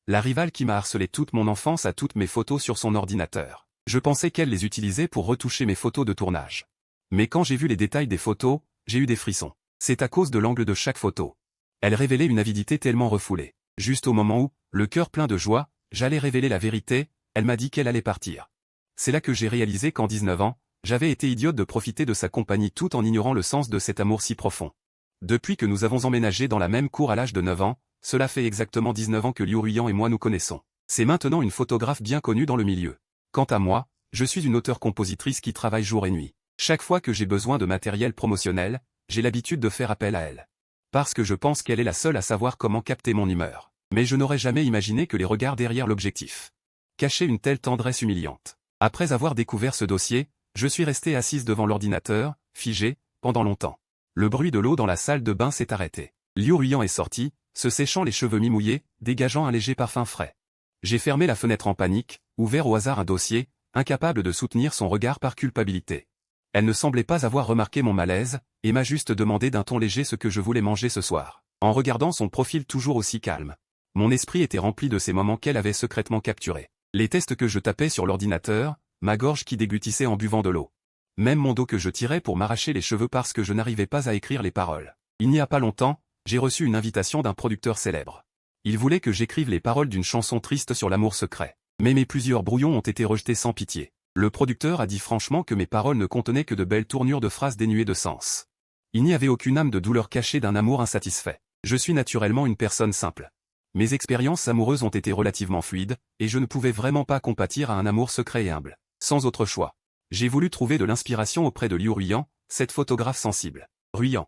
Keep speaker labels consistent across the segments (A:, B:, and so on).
A: La rivale qui m'a harcelé toute mon enfance a toutes mes photos sur son ordinateur. Je pensais qu'elle les utilisait pour retoucher mes photos de tournage. Mais quand j'ai vu les détails des photos, j'ai eu des frissons. C'est à cause de l'angle de chaque photo. Elle révélait une avidité tellement refoulée. Juste au moment où, le cœur plein de joie, j'allais révéler la vérité, elle m'a dit qu'elle allait partir. C'est là que j'ai réalisé qu'en 19 ans, j'avais été idiote de profiter de sa compagnie tout en ignorant le sens de cet amour si profond. Depuis que nous avons emménagé dans la même cour à l'âge de 9 ans, cela fait exactement 19 ans que Liu Ruyan et moi nous connaissons. C'est maintenant une photographe bien connue dans le milieu. Quant à moi, je suis une auteure-compositrice qui travaille jour et nuit. Chaque fois que j'ai besoin de matériel promotionnel, j'ai l'habitude de faire appel à elle. Parce que je pense qu'elle est la seule à savoir comment capter mon humeur. Mais je n'aurais jamais imaginé que les regards derrière l'objectif cachaient une telle tendresse humiliante. Après avoir découvert ce dossier, je suis restée assise devant l'ordinateur, figée, pendant longtemps. Le bruit de l'eau dans la salle de bain s'est arrêté. Liu Ruyan est sorti, se séchant les cheveux mi-mouillés, dégageant un léger parfum frais. J'ai fermé la fenêtre en panique, ouvert au hasard un dossier, incapable de soutenir son regard par culpabilité. Elle ne semblait pas avoir remarqué mon malaise, et m'a juste demandé d'un ton léger ce que je voulais manger ce soir. En regardant son profil toujours aussi calme, mon esprit était rempli de ces moments qu'elle avait secrètement capturés. Les tests que je tapais sur l'ordinateur, ma gorge qui déglutissait en buvant de l'eau. Même mon dos que je tirais pour m'arracher les cheveux parce que je n'arrivais pas à écrire les paroles. Il n'y a pas longtemps, j'ai reçu une invitation d'un producteur célèbre. Il voulait que j'écrive les paroles d'une chanson triste sur l'amour secret. Mais mes plusieurs brouillons ont été rejetés sans pitié. Le producteur a dit franchement que mes paroles ne contenaient que de belles tournures de phrases dénuées de sens. Il n'y avait aucune âme de douleur cachée d'un amour insatisfait. Je suis naturellement une personne simple. Mes expériences amoureuses ont été relativement fluides, et je ne pouvais vraiment pas compatir à un amour secret et humble. Sans autre choix. J'ai voulu trouver de l'inspiration auprès de Liu Ruyan, cette photographe sensible. Ruyan.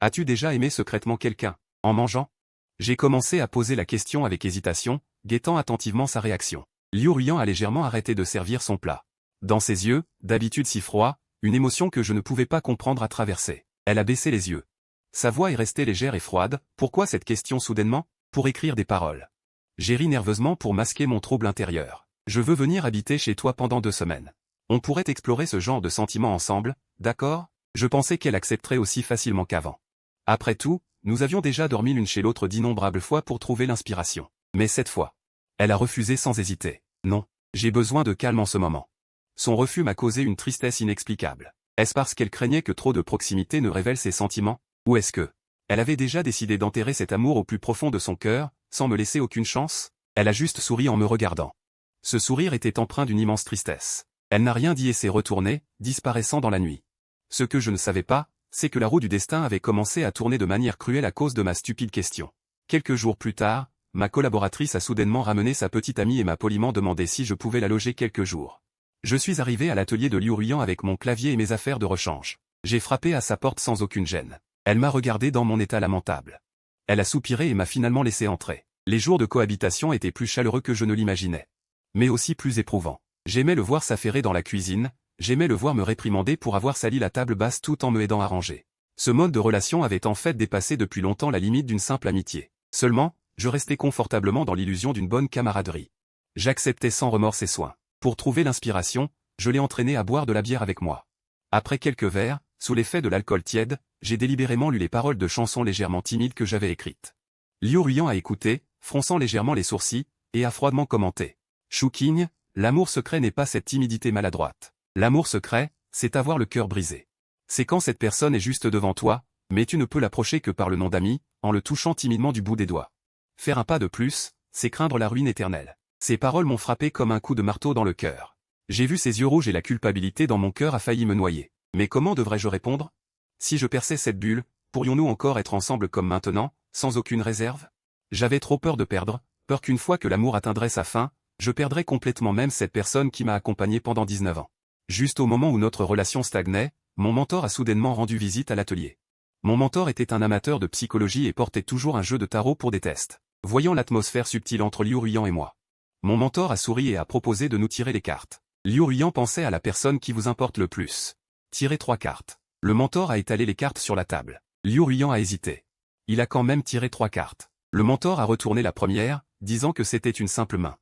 A: As-tu déjà aimé secrètement quelqu'un, en mangeant? J'ai commencé à poser la question avec hésitation, guettant attentivement sa réaction. Liu Ruyan a légèrement arrêté de servir son plat. Dans ses yeux, d'habitude si froids, une émotion que je ne pouvais pas comprendre a traversé. Elle a baissé les yeux. Sa voix est restée légère et froide. Pourquoi cette question soudainement? Pour écrire des paroles. J'ai ri nerveusement pour masquer mon trouble intérieur. Je veux venir habiter chez toi pendant 2 semaines. On pourrait explorer ce genre de sentiments ensemble, d'accord? Je pensais qu'elle accepterait aussi facilement qu'avant. Après tout, nous avions déjà dormi l'une chez l'autre d'innombrables fois pour trouver l'inspiration. Mais cette fois, elle a refusé sans hésiter. Non, j'ai besoin de calme en ce moment. Son refus m'a causé une tristesse inexplicable. Est-ce parce qu'elle craignait que trop de proximité ne révèle ses sentiments? Ou est-ce que elle avait déjà décidé d'enterrer cet amour au plus profond de son cœur, sans me laisser aucune chance? Elle a juste souri en me regardant. Ce sourire était empreint d'une immense tristesse. Elle n'a rien dit et s'est retournée, disparaissant dans la nuit. Ce que je ne savais pas, c'est que la roue du destin avait commencé à tourner de manière cruelle à cause de ma stupide question. Quelques jours plus tard, ma collaboratrice a soudainement ramené sa petite amie et m'a poliment demandé si je pouvais la loger quelques jours. Je suis arrivé à l'atelier de Liu Ruyan avec mon clavier et mes affaires de rechange. J'ai frappé à sa porte sans aucune gêne. Elle m'a regardé dans mon état lamentable. Elle a soupiré et m'a finalement laissé entrer. Les jours de cohabitation étaient plus chaleureux que je ne l'imaginais. Mais aussi plus éprouvants. J'aimais le voir s'affairer dans la cuisine, j'aimais le voir me réprimander pour avoir sali la table basse tout en me aidant à ranger. Ce mode de relation avait en fait dépassé depuis longtemps la limite d'une simple amitié. Seulement, je restais confortablement dans l'illusion d'une bonne camaraderie. J'acceptais sans remords ses soins. Pour trouver l'inspiration, je l'ai entraîné à boire de la bière avec moi. Après quelques verres, sous l'effet de l'alcool tiède, j'ai délibérément lu les paroles de chansons légèrement timides que j'avais écrites. Liu Ruyan a écouté, fronçant légèrement les sourcils, et a froidement commenté. Chouquigne, l'amour secret n'est pas cette timidité maladroite. L'amour secret, c'est avoir le cœur brisé. C'est quand cette personne est juste devant toi, mais tu ne peux l'approcher que par le nom d'ami, en le touchant timidement du bout des doigts. Faire un pas de plus, c'est craindre la ruine éternelle. Ces paroles m'ont frappé comme un coup de marteau dans le cœur. J'ai vu ses yeux rouges et la culpabilité dans mon cœur a failli me noyer. Mais comment devrais-je répondre? Si je perçais cette bulle, pourrions-nous encore être ensemble comme maintenant, sans aucune réserve? J'avais trop peur de perdre, peur qu'une fois que l'amour atteindrait sa fin, je perdrais complètement même cette personne qui m'a accompagné pendant 19 ans. Juste au moment où notre relation stagnait, mon mentor a soudainement rendu visite à l'atelier. Mon mentor était un amateur de psychologie et portait toujours un jeu de tarot pour des tests. Voyant l'atmosphère subtile entre Liu Ruyan et moi, mon mentor a souri et a proposé de nous tirer les cartes. Liu Ruyan pensait à la personne qui vous importe le plus. Tirez 3 cartes. Le mentor a étalé les cartes sur la table. Liu Ruyan a hésité. Il a quand même tiré 3 cartes. Le mentor a retourné la première, disant que c'était une simple main.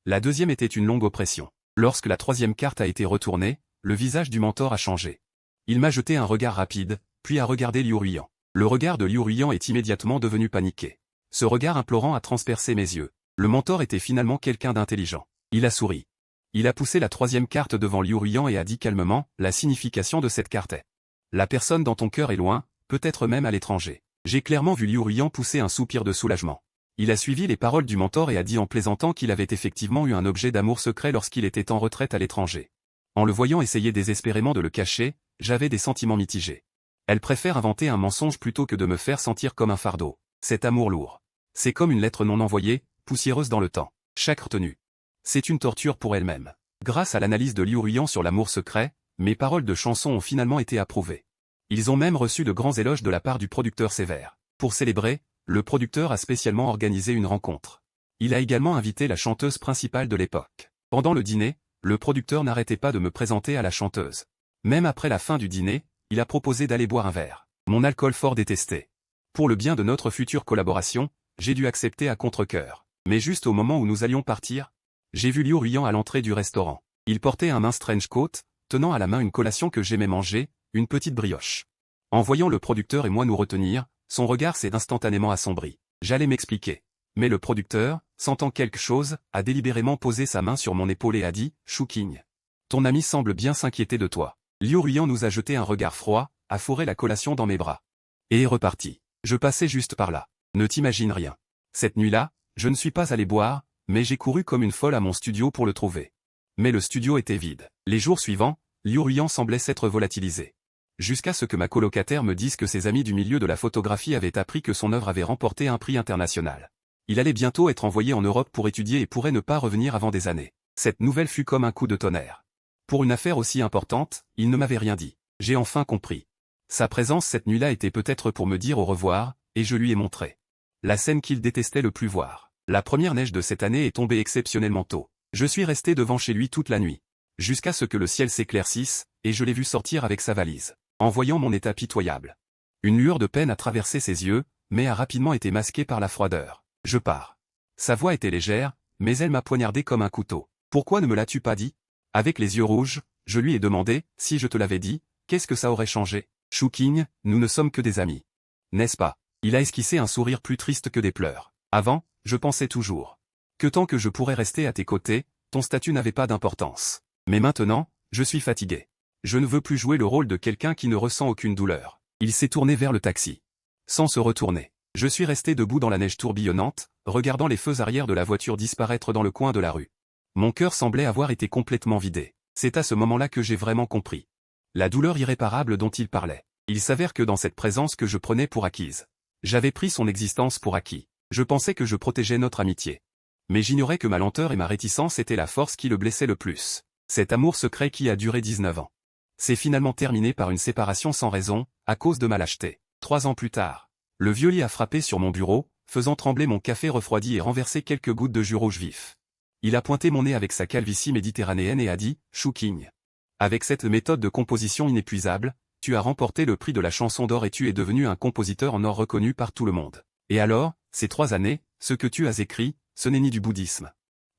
A: La deuxième était une longue oppression. Lorsque la 3e carte a été retournée, le visage du mentor a changé. Il m'a jeté un regard rapide, puis a regardé Liu Ruyan. Le regard de Liu Ruyan est immédiatement devenu paniqué. Ce regard implorant a transpercé mes yeux. Le mentor était finalement quelqu'un d'intelligent. Il a souri. Il a poussé la troisième carte devant Liu Ruiyan et a dit calmement, la signification de cette carte est. La personne dans ton cœur est loin, peut-être même à l'étranger. J'ai clairement vu Liu Ruiyan pousser un soupir de soulagement. Il a suivi les paroles du mentor et a dit en plaisantant qu'il avait effectivement eu un objet d'amour secret lorsqu'il était en retraite à l'étranger. En le voyant essayer désespérément de le cacher, j'avais des sentiments mitigés. Elle préfère inventer un mensonge plutôt que de me faire sentir comme un fardeau. Cet amour lourd. C'est comme une lettre non envoyée, poussiéreuse dans le temps. Chaque retenue. C'est une torture pour elle-même. Grâce à l'analyse de Liu Ruiyan sur l'amour secret, mes paroles de chanson ont finalement été approuvées. Ils ont même reçu de grands éloges de la part du producteur Sévère. Pour célébrer, le producteur a spécialement organisé une rencontre. Il a également invité la chanteuse principale de l'époque. Pendant le dîner, le producteur n'arrêtait pas de me présenter à la chanteuse. Même après la fin du dîner, il a proposé d'aller boire un verre. Mon alcool fort détesté. Pour le bien de notre future collaboration, j'ai dû accepter à contre-cœur. Mais juste au moment où nous allions partir, j'ai vu Liu Ruiyan à l'entrée du restaurant. Il portait un mince trench coat, tenant à la main une collation que j'aimais manger, une petite brioche. En voyant le producteur et moi nous retenir, son regard s'est instantanément assombri. J'allais m'expliquer. Mais le producteur, sentant quelque chose, a délibérément posé sa main sur mon épaule et a dit, « Chouking. Ton ami semble bien s'inquiéter de toi. » Liu Ruiyan nous a jeté un regard froid, a fourré la collation dans mes bras. Et est reparti. Je passais juste par là. Ne t'imagine rien. Cette nuit-là, je ne suis pas allé boire, mais j'ai couru comme une folle à mon studio pour le trouver. Mais le studio était vide. Les jours suivants, Liu Ruiyan semblait s'être volatilisé. Jusqu'à ce que ma colocataire me dise que ses amis du milieu de la photographie avaient appris que son œuvre avait remporté un prix international. Il allait bientôt être envoyé en Europe pour étudier et pourrait ne pas revenir avant des années. Cette nouvelle fut comme un coup de tonnerre. Pour une affaire aussi importante, il ne m'avait rien dit. J'ai enfin compris. Sa présence cette nuit-là était peut-être pour me dire au revoir, et je lui ai montré. La scène qu'il détestait le plus voir. La première neige de cette année est tombée exceptionnellement tôt. Je suis resté devant chez lui toute la nuit. Jusqu'à ce que le ciel s'éclaircisse, et je l'ai vu sortir avec sa valise. En voyant mon état pitoyable. Une lueur de peine a traversé ses yeux, mais a rapidement été masquée par la froideur. Je pars. Sa voix était légère, mais elle m'a poignardé comme un couteau. Pourquoi ne me l'as-tu pas dit? Avec les yeux rouges, je lui ai demandé, si je te l'avais dit, qu'est-ce que ça aurait changé? Chouking, nous ne sommes que des amis. N'est-ce pas? Il a esquissé un sourire plus triste que des pleurs. Avant, je pensais toujours que tant que je pourrais rester à tes côtés, ton statut n'avait pas d'importance. Mais maintenant, je suis fatigué. Je ne veux plus jouer le rôle de quelqu'un qui ne ressent aucune douleur. Il s'est tourné vers le taxi. Sans se retourner. Je suis resté debout dans la neige tourbillonnante, regardant les feux arrière de la voiture disparaître dans le coin de la rue. Mon cœur semblait avoir été complètement vidé. C'est à ce moment-là que j'ai vraiment compris. La douleur irréparable dont il parlait. Il s'avère que dans cette présence que je prenais pour acquise. J'avais pris son existence pour acquis. Je pensais que je protégeais notre amitié. Mais j'ignorais que ma lenteur et ma réticence étaient la force qui le blessait le plus. Cet amour secret qui a duré 19 ans. C'est finalement terminé par une séparation sans raison, à cause de ma lâcheté. 3 ans plus tard, le violon a frappé sur mon bureau, faisant trembler mon café refroidi et renverser quelques gouttes de jus rouge vif. Il a pointé mon nez avec sa calvitie méditerranéenne et a dit, « Chouking. Avec cette méthode de composition inépuisable, tu as remporté le prix de la chanson d'or et tu es devenu un compositeur en or reconnu par tout le monde. Et alors, ces 3 années, ce que tu as écrit, ce n'est ni du bouddhisme,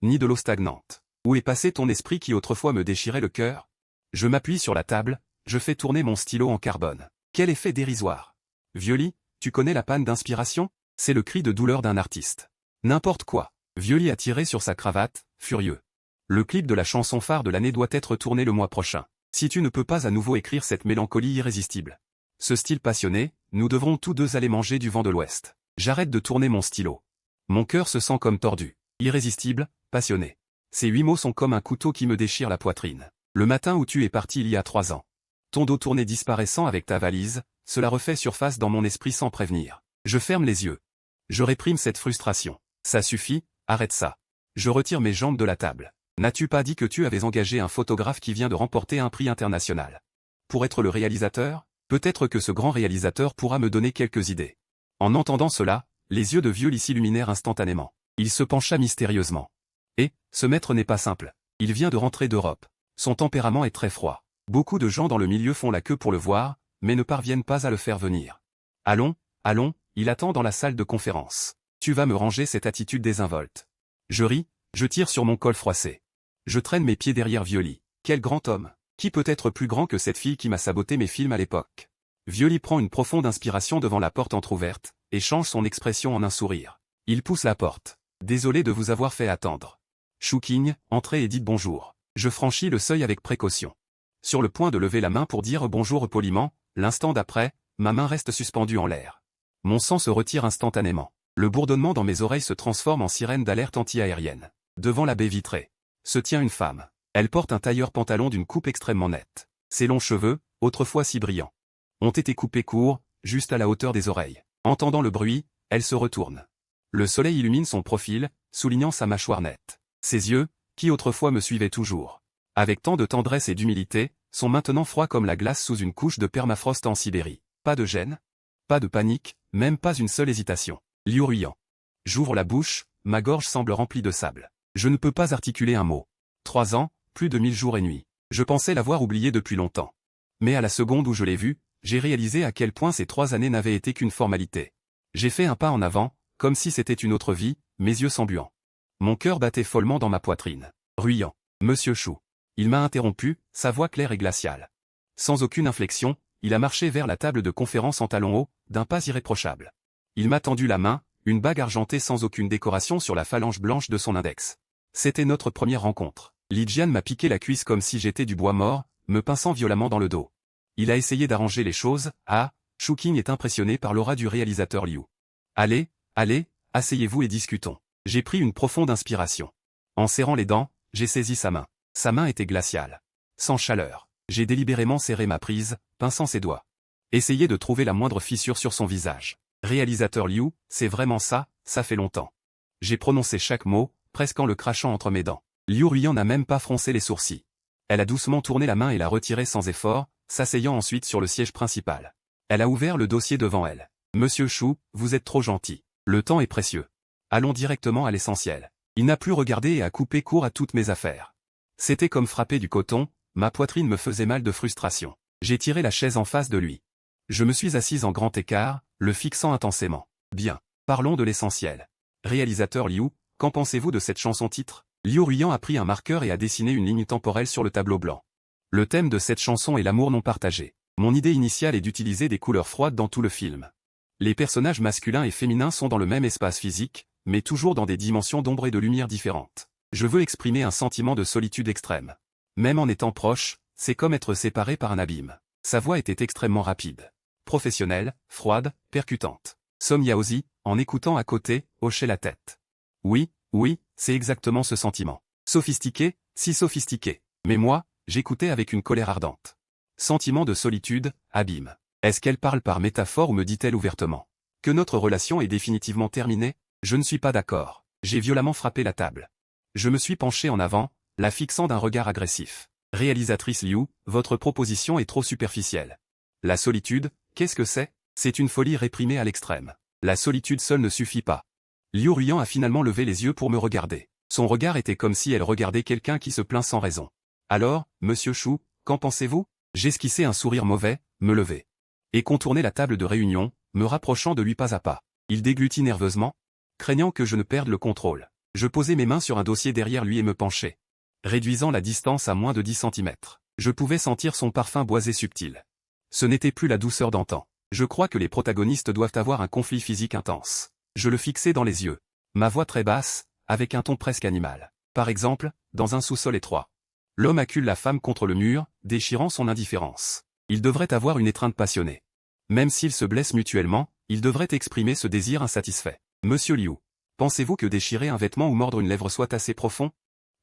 A: ni de l'eau stagnante. Où est passé ton esprit qui autrefois me déchirait le cœur? » Je m'appuie sur la table, je fais tourner mon stylo en carbone. Quel effet dérisoire! Violi, tu connais la panne d'inspiration? C'est le cri de douleur d'un artiste. N'importe quoi. Violi a tiré sur sa cravate, furieux. Le clip de la chanson phare de l'année doit être tourné le mois prochain. Si tu ne peux pas à nouveau écrire cette mélancolie irrésistible. Ce style passionné, nous devrons tous deux aller manger du vent de l'Ouest. J'arrête de tourner mon stylo. Mon cœur se sent comme tordu. Irrésistible, passionné. Ces 8 mots sont comme un couteau qui me déchire la poitrine. Le matin où tu es parti il y a 3 ans. Ton dos tourné disparaissant avec ta valise, cela refait surface dans mon esprit sans prévenir. Je ferme les yeux. Je réprime cette frustration. Ça suffit, arrête ça. Je retire mes jambes de la table. N'as-tu pas dit que tu avais engagé un photographe qui vient de remporter un prix international? Pour être le réalisateur? Peut-être que ce grand réalisateur pourra me donner quelques idées. En entendant cela, les yeux de Violi s'illuminèrent instantanément. Il se pencha mystérieusement. Et, ce maître n'est pas simple. Il vient de rentrer d'Europe. Son tempérament est très froid. Beaucoup de gens dans le milieu font la queue pour le voir, mais ne parviennent pas à le faire venir. Allons, allons, il attend dans la salle de conférence. Tu vas me ranger cette attitude désinvolte. Je ris, je tire sur mon col froissé. Je traîne mes pieds derrière Violi. Quel grand homme! Qui peut être plus grand que cette fille qui m'a saboté mes films à l'époque? Violi prend une profonde inspiration devant la porte entr'ouverte, et change son expression en un sourire. Il pousse la porte. Désolé de vous avoir fait attendre. Chouking, entrez et dites bonjour. Je franchis le seuil avec précaution. Sur le point de lever la main pour dire bonjour poliment, l'instant d'après, ma main reste suspendue en l'air. Mon sang se retire instantanément. Le bourdonnement dans mes oreilles se transforme en sirène d'alerte anti-aérienne. Devant la baie vitrée se tient une femme. Elle porte un tailleur pantalon d'une coupe extrêmement nette. Ses longs cheveux, autrefois si brillants, ont été coupés courts, juste à la hauteur des oreilles. Entendant le bruit, elle se retourne. Le soleil illumine son profil, soulignant sa mâchoire nette. Ses yeux, qui autrefois me suivaient toujours avec tant de tendresse et d'humilité, sont maintenant froids comme la glace sous une couche de permafrost en Sibérie. Pas de gêne, pas de panique, même pas une seule hésitation. Liu Ruiyan. J'ouvre la bouche, ma gorge semble remplie de sable. Je ne peux pas articuler un mot. 3 ans, plus de 1000 jours et nuits. Je pensais l'avoir oublié depuis longtemps. Mais à la seconde où je l'ai vu, j'ai réalisé à quel point ces 3 années n'avaient été qu'une formalité. J'ai fait un pas en avant, comme si c'était une autre vie, mes yeux s'embuant. Mon cœur battait follement dans ma poitrine. Ruiyan. Monsieur Chou. Il m'a interrompu, sa voix claire et glaciale. Sans aucune inflexion, il a marché vers la table de conférence en talons hauts, d'un pas irréprochable. Il m'a tendu la main, une bague argentée sans aucune décoration sur la phalange blanche de son index. C'était notre première rencontre. Li Jian m'a piqué la cuisse comme si j'étais du bois mort, me pinçant violemment dans le dos. Il a essayé d'arranger les choses. Chouking est impressionné par l'aura du réalisateur Liu. Allez, asseyez-vous et discutons. J'ai pris une profonde inspiration. En serrant les dents, j'ai saisi sa main. Sa main était glaciale. Sans chaleur. J'ai délibérément serré ma prise, pinçant ses doigts. Essayez de trouver la moindre fissure sur son visage. Réalisateur Liu, c'est vraiment ça, ça fait longtemps. J'ai prononcé chaque mot, presque en le crachant entre mes dents. Liu Ruiyan n'a même pas froncé les sourcils. Elle a doucement tourné la main et l'a retirée sans effort, s'asseyant ensuite sur le siège principal. Elle a ouvert le dossier devant elle. Monsieur Chou, vous êtes trop gentil. Le temps est précieux. Allons directement à l'essentiel. Il n'a plus regardé et a coupé court à toutes mes affaires. C'était comme frapper du coton, ma poitrine me faisait mal de frustration. J'ai tiré la chaise en face de lui. Je me suis assise en grand écart, le fixant intensément. Bien. Parlons de l'essentiel. Réalisateur Liu, qu'en pensez-vous de cette chanson-titre? Liu Ruiyan a pris un marqueur et a dessiné une ligne temporelle sur le tableau blanc. Le thème de cette chanson est l'amour non partagé. Mon idée initiale est d'utiliser des couleurs froides dans tout le film. Les personnages masculins et féminins sont dans le même espace physique, mais toujours dans des dimensions d'ombre et de lumière différentes. Je veux exprimer un sentiment de solitude extrême. Même en étant proche, c'est comme être séparé par un abîme. Sa voix était extrêmement rapide. Professionnelle, froide, percutante. Song Yaozi, en écoutant à côté, hochait la tête. Oui, c'est exactement ce sentiment. Sophistiqué, si sophistiqué. Mais moi, j'écoutais avec une colère ardente. Sentiment de solitude, abîme. Est-ce qu'elle parle par métaphore ou me dit-elle ouvertement que notre relation est définitivement terminée? Je ne suis pas d'accord. J'ai violemment frappé la table. Je me suis penché en avant, la fixant d'un regard agressif. Réalisatrice Liu, votre proposition est trop superficielle. La solitude, qu'est-ce que c'est? C'est une folie réprimée à l'extrême. La solitude seule ne suffit pas. Liu Ruiyan a finalement levé les yeux pour me regarder. Son regard était comme si elle regardait quelqu'un qui se plaint sans raison. Alors, monsieur Chou, qu'en pensez-vous? J'esquissais un sourire mauvais, me lever. Et contourner la table de réunion, me rapprochant de lui pas à pas. Il déglutit nerveusement, craignant que je ne perde le contrôle. Je posais mes mains sur un dossier derrière lui et me penchais, réduisant la distance à moins de 10 cm. Je pouvais sentir son parfum boisé subtil. Ce n'était plus la douceur d'antan. Je crois que les protagonistes doivent avoir un conflit physique intense. Je le fixais dans les yeux. Ma voix très basse, avec un ton presque animal. Par exemple, dans un sous-sol étroit. L'homme accule la femme contre le mur, déchirant son indifférence. Ils devraient avoir une étreinte passionnée. Même s'ils se blessent mutuellement, ils devraient exprimer ce désir insatisfait. Monsieur Liu, pensez-vous que déchirer un vêtement ou mordre une lèvre soit assez profond?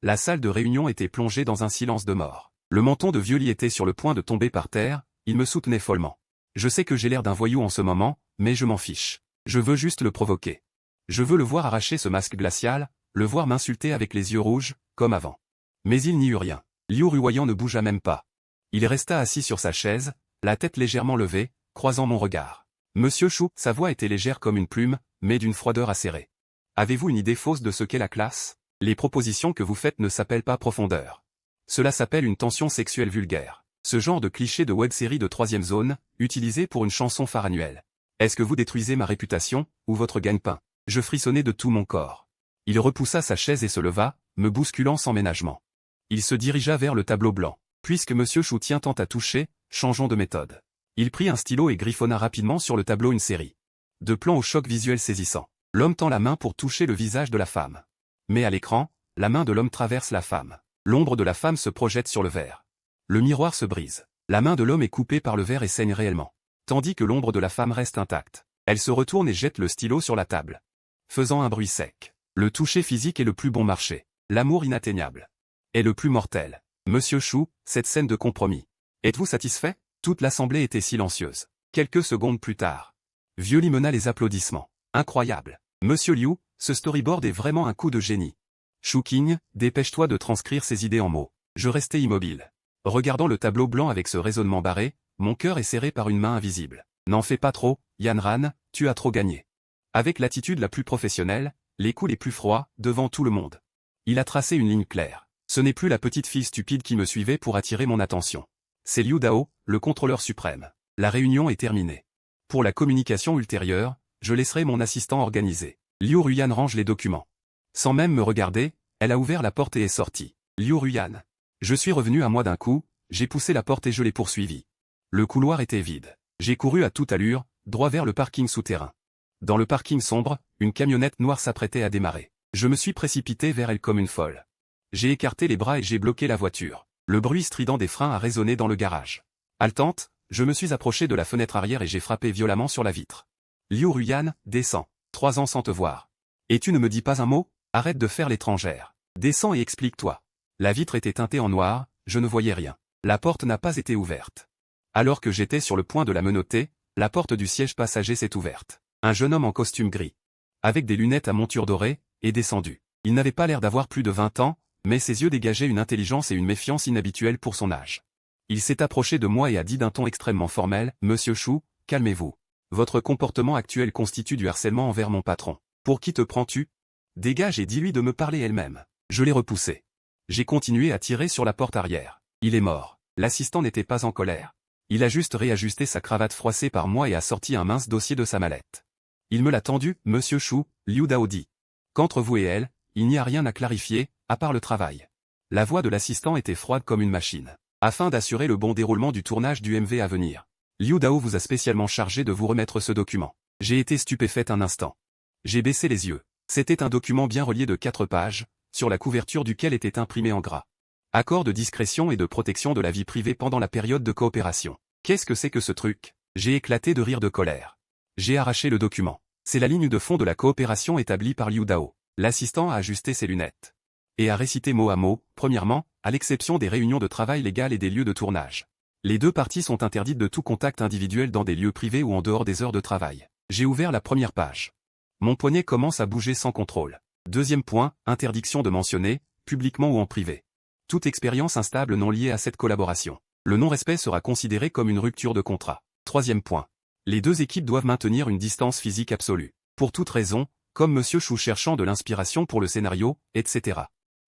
A: La salle de réunion était plongée dans un silence de mort. Le menton de vieux Li était sur le point de tomber par terre, il me soutenait follement. Je sais que j'ai l'air d'un voyou en ce moment, mais je m'en fiche. Je veux juste le provoquer. Je veux le voir arracher ce masque glacial, le voir m'insulter avec les yeux rouges, comme avant. Mais il n'y eut rien. Liu Ruiyan ne bougea même pas. Il resta assis sur sa chaise, la tête légèrement levée, croisant mon regard. Monsieur Chou, sa voix était légère comme une plume, mais d'une froideur acérée. Avez-vous une idée fausse de ce qu'est la classe? Les propositions que vous faites ne s'appellent pas profondeur. Cela s'appelle une tension sexuelle vulgaire. Ce genre de cliché de web-série de 3e zone, utilisé pour une chanson phare annuelle. Est-ce que vous détruisez ma réputation, ou votre gagne-pain? Je frissonnais de tout mon corps. Il repoussa sa chaise et se leva, me bousculant sans ménagement. Il se dirigea vers le tableau blanc. Puisque monsieur Chou tient tant à toucher, changeons de méthode. Il prit un stylo et griffonna rapidement sur le tableau une série de plans au choc visuel saisissant. L'homme tend la main pour toucher le visage de la femme. Mais à l'écran, la main de l'homme traverse la femme. L'ombre de la femme se projette sur le verre. Le miroir se brise. La main de l'homme est coupée par le verre et saigne réellement. Tandis que l'ombre de la femme reste intacte. Elle se retourne et jette le stylo sur la table, faisant un bruit sec. Le toucher physique est le plus bon marché. L'amour inatteignable est le plus mortel. Monsieur Chou, cette scène de compromis. Êtes-vous satisfait? Toute l'assemblée était silencieuse. Quelques secondes plus tard, Vieux-Li mena les applaudissements. Incroyable. Monsieur Liu, ce storyboard est vraiment un coup de génie. Chou King, dépêche-toi de transcrire ces idées en mots. Je restais immobile. Regardant le tableau blanc avec ce raisonnement barré, mon cœur est serré par une main invisible. N'en fais pas trop, Yan Ran, tu as trop gagné. Avec l'attitude la plus professionnelle, les coups les plus froids, devant tout le monde. Il a tracé une ligne claire. Ce n'est plus la petite fille stupide qui me suivait pour attirer mon attention. C'est Liu Dao, le contrôleur suprême. La réunion est terminée. Pour la communication ultérieure, je laisserai mon assistant organiser. Liu Ruyan range les documents. Sans même me regarder, elle a ouvert la porte et est sortie. Liu Ruyan. Je suis revenu à moi d'un coup, j'ai poussé la porte et je l'ai poursuivi. Le couloir était vide. J'ai couru à toute allure, droit vers le parking souterrain. Dans le parking sombre, une camionnette noire s'apprêtait à démarrer. Je me suis précipité vers elle comme une folle. J'ai écarté les bras et j'ai bloqué la voiture. Le bruit strident des freins a résonné dans le garage. Haletante, je me suis approché de la fenêtre arrière et j'ai frappé violemment sur la vitre. Liu Ruyan, descends. 3 ans sans te voir. Et tu ne me dis pas un mot? Arrête de faire l'étrangère. Descends et explique-toi. La vitre était teintée en noir, je ne voyais rien. La porte n'a pas été ouverte. Alors que j'étais sur le point de la menotter, la porte du siège passager s'est ouverte. Un jeune homme en costume gris, avec des lunettes à monture dorée, est descendu. Il n'avait pas l'air d'avoir plus de 20 ans, mais ses yeux dégageaient une intelligence et une méfiance inhabituelles pour son âge. Il s'est approché de moi et a dit d'un ton extrêmement formel, « Monsieur Chou, calmez-vous. Votre comportement actuel constitue du harcèlement envers mon patron. Pour qui te prends-tu? Dégage et dis-lui de me parler elle-même. » Je l'ai repoussé. J'ai continué à tirer sur la porte arrière. Il est mort. L'assistant n'était pas en colère. Il a juste réajusté sa cravate froissée par moi et a sorti un mince dossier de sa mallette. Il me l'a tendu, Monsieur Chou, Liu Dao dit. Qu'entre vous et elle, il n'y a rien à clarifier, à part le travail. La voix de l'assistant était froide comme une machine. Afin d'assurer le bon déroulement du tournage du MV à venir, Liu Dao vous a spécialement chargé de vous remettre ce document. J'ai été stupéfaite un instant. J'ai baissé les yeux. C'était un document bien relié de 4 pages, sur la couverture duquel était imprimé en gras. Accord de discrétion et de protection de la vie privée pendant la période de coopération. Qu'est-ce que c'est que ce truc? J'ai éclaté de rire de colère. J'ai arraché le document. C'est la ligne de fond de la coopération établie par Liu Dao. L'assistant a ajusté ses lunettes. Et a récité mot à mot, premièrement, à l'exception des réunions de travail légales et des lieux de tournage. Les 2 parties sont interdites de tout contact individuel dans des lieux privés ou en dehors des heures de travail. J'ai ouvert la première page. Mon poignet commence à bouger sans contrôle. Deuxième point, interdiction de mentionner, publiquement ou en privé, toute expérience instable non liée à cette collaboration. Le non-respect sera considéré comme une rupture de contrat. Troisième point. Les 2 équipes doivent maintenir une distance physique absolue. Pour toute raison, comme Monsieur Chou cherchant de l'inspiration pour le scénario, etc.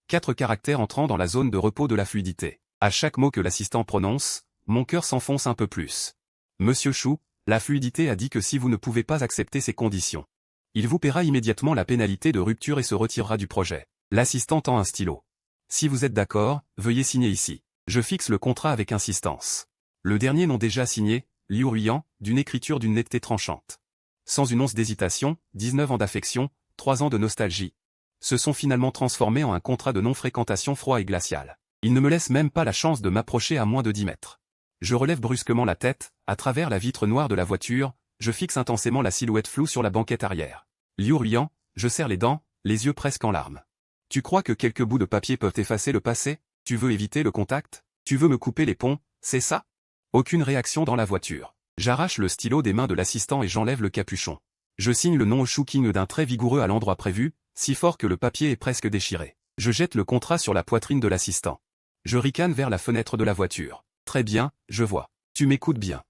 A: 4 caractères entrant dans la zone de repos de la fluidité. À chaque mot que l'assistant prononce, mon cœur s'enfonce un peu plus. Monsieur Chou, la fluidité a dit que si vous ne pouvez pas accepter ces conditions, il vous paiera immédiatement la pénalité de rupture et se retirera du projet. L'assistant tend un stylo. Si vous êtes d'accord, veuillez signer ici. Je fixe le contrat avec insistance. Le dernier nom déjà signé, Liu Ruyan, d'une écriture d'une netteté tranchante. Sans une once d'hésitation, 19 ans d'affection, 3 ans de nostalgie, se sont finalement transformés en un contrat de non-fréquentation froid et glacial. Il ne me laisse même pas la chance de m'approcher à moins de 10 mètres. Je relève brusquement la tête, à travers la vitre noire de la voiture, je fixe intensément la silhouette floue sur la banquette arrière. Liu Ruyan, je serre les dents, les yeux presque en larmes. Tu crois que quelques bouts de papier peuvent effacer le passé? Tu veux éviter le contact? Tu veux me couper les ponts, c'est ça? Aucune réaction dans la voiture. J'arrache le stylo des mains de l'assistant et j'enlève le capuchon. Je signe le nom au Chou King d'un trait vigoureux à l'endroit prévu, si fort que le papier est presque déchiré. Je jette le contrat sur la poitrine de l'assistant. Je ricane vers la fenêtre de la voiture. Très bien, je vois. Tu m'écoutes bien.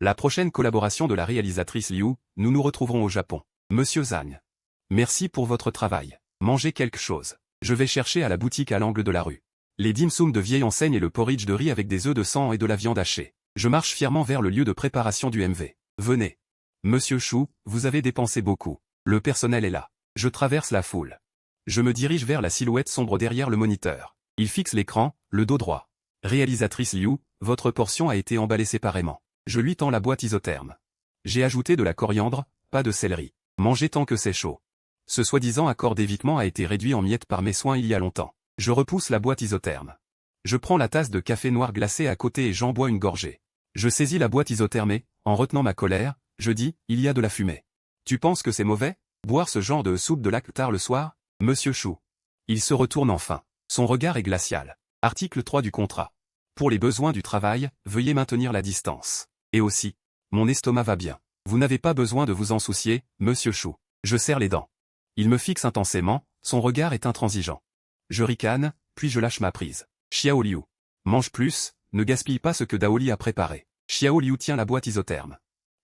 A: La prochaine collaboration de la réalisatrice Liu, nous nous retrouverons au Japon. Monsieur Zhang. Merci pour votre travail. Mangez quelque chose. Je vais chercher à la boutique à l'angle de la rue. Les dim sum de vieille enseigne et le porridge de riz avec des œufs de sang et de la viande hachée. Je marche fièrement vers le lieu de préparation du MV. Venez. Monsieur Chou, vous avez dépensé beaucoup. Le personnel est là. Je traverse la foule. Je me dirige vers la silhouette sombre derrière le moniteur. Il fixe l'écran, le dos droit. Réalisatrice Liu, votre portion a été emballée séparément. Je lui tends la boîte isotherme. J'ai ajouté de la coriandre, pas de céleri. Mangez tant que c'est chaud. Ce soi-disant accord d'évitement a été réduit en miettes par mes soins il y a longtemps. Je repousse la boîte isotherme. Je prends la tasse de café noir glacé à côté et j'en bois une gorgée. Je saisis la boîte isotherme et, en retenant ma colère, je dis, il y a de la fumée. Tu penses que c'est mauvais, boire ce genre de soupe de lac tard le soir, monsieur Chou? Il se retourne enfin. Son regard est glacial. Article 3 du contrat. Pour les besoins du travail, veuillez maintenir la distance. Et aussi, mon estomac va bien. Vous n'avez pas besoin de vous en soucier, monsieur Chou. Je serre les dents. Il me fixe intensément, son regard est intransigeant. Je ricane, puis je lâche ma prise. Xiao Liu. Mange plus, ne gaspille pas ce que Daoli a préparé. Xiao Liu tient la boîte isotherme.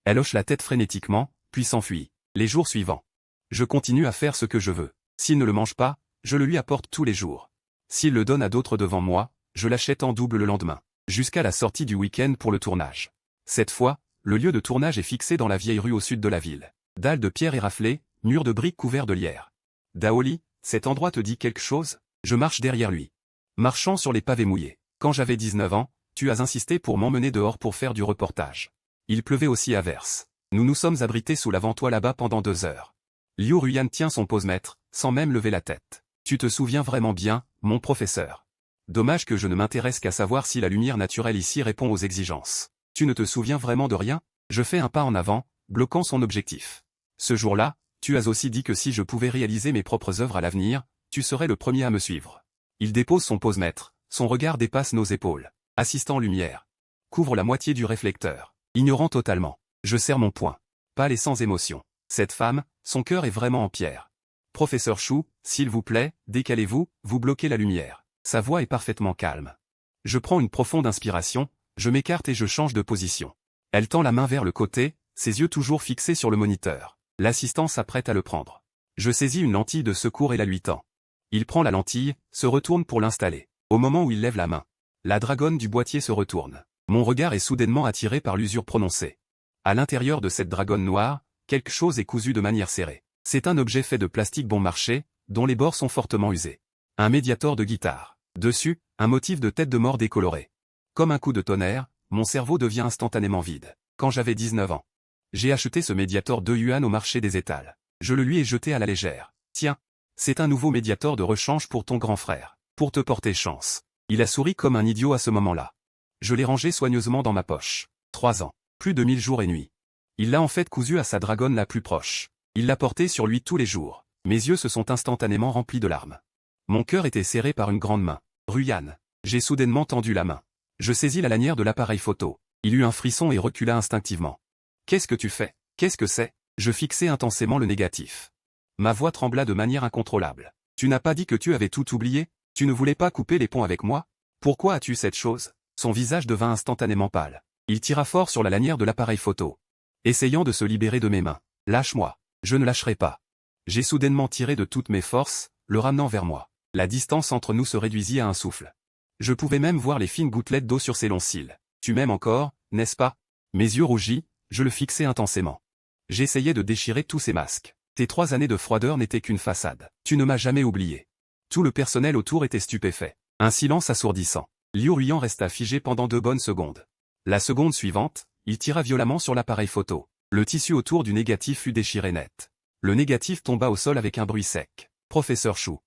A: Elle hoche la tête frénétiquement, puis s'enfuit. Les jours suivants. Je continue à faire ce que je veux. S'il ne le mange pas, je le lui apporte tous les jours. S'il le donne à d'autres devant moi, je l'achète en double le lendemain. Jusqu'à la sortie du week-end pour le tournage. Cette fois, le lieu de tournage est fixé dans la vieille rue au sud de la ville. Dalles de pierre éraflées, murs de briques couverts de lierre. Daoli, cet endroit te dit quelque chose? Je marche derrière lui. Marchant sur les pavés mouillés. Quand j'avais 19 ans, tu as insisté pour m'emmener dehors pour faire du reportage. Il pleuvait aussi à verse. Nous nous sommes abrités sous l'avant-toit là-bas pendant 2 heures. Liu Ruyan tient son pose-mètre, sans même lever la tête. Tu te souviens vraiment bien, mon professeur. Dommage que je ne m'intéresse qu'à savoir si la lumière naturelle ici répond aux exigences. Tu ne te souviens vraiment de rien? Je fais un pas en avant, bloquant son objectif. Ce jour-là, tu as aussi dit que si je pouvais réaliser mes propres œuvres à l'avenir, tu serais le premier à me suivre. Il dépose son pose-mètre, son regard dépasse nos épaules. Assistant lumière. Couvre la moitié du réflecteur. Ignorant totalement. Je serre mon poing. Pâle et sans émotion. Cette femme, son cœur est vraiment en pierre. Professeur Chou, s'il vous plaît, décalez-vous, vous bloquez la lumière. Sa voix est parfaitement calme. Je prends une profonde inspiration, je m'écarte et je change de position. Elle tend la main vers le côté, ses yeux toujours fixés sur le moniteur. L'assistant s'apprête à le prendre. Je saisis une lentille de secours et la lui tends. Il prend la lentille, se retourne pour l'installer. Au moment où il lève la main, la dragonne du boîtier se retourne. Mon regard est soudainement attiré par l'usure prononcée. À l'intérieur de cette dragonne noire, quelque chose est cousu de manière serrée. C'est un objet fait de plastique bon marché, dont les bords sont fortement usés. Un médiator de guitare. Dessus, un motif de tête de mort décoloré. Comme un coup de tonnerre, mon cerveau devient instantanément vide. Quand j'avais 19 ans, j'ai acheté ce médiator 2 yuan au marché des étals. Je le lui ai jeté à la légère. Tiens, c'est un nouveau médiator de rechange pour ton grand frère. Pour te porter chance. Il a souri comme un idiot à ce moment-là. Je l'ai rangé soigneusement dans ma poche. 3 ans. Plus de 1000 jours et nuits. Il l'a en fait cousu à sa dragonne la plus proche. Il l'a porté sur lui tous les jours. Mes yeux se sont instantanément remplis de larmes. Mon cœur était serré par une grande main. Ruyan. J'ai soudainement tendu la main. Je saisis la lanière de l'appareil photo. Il eut un frisson et recula instinctivement. Qu'est-ce que tu fais? Qu'est-ce que c'est? Je fixai intensément le négatif. Ma voix trembla de manière incontrôlable. Tu n'as pas dit que tu avais tout oublié? Tu ne voulais pas couper les ponts avec moi? Pourquoi as-tu cette chose? Son visage devint instantanément pâle. Il tira fort sur la lanière de l'appareil photo. Essayant de se libérer de mes mains. Lâche-moi. Je ne lâcherai pas. J'ai soudainement tiré de toutes mes forces, le ramenant vers moi. La distance entre nous se réduisit à un souffle. Je pouvais même voir les fines gouttelettes d'eau sur ses longs cils. Tu m'aimes encore, n'est-ce pas? Mes yeux rougis, je le fixais intensément. J'essayais de déchirer tous ces masques. Tes 3 années de froideur n'étaient qu'une façade. Tu ne m'as jamais oublié. Tout le personnel autour était stupéfait. Un silence assourdissant. Liu Ruyan resta figé pendant 2 bonnes secondes. La seconde suivante, il tira violemment sur l'appareil photo. Le tissu autour du négatif fut déchiré net. Le négatif tomba au sol avec un bruit sec. Professeur Chou.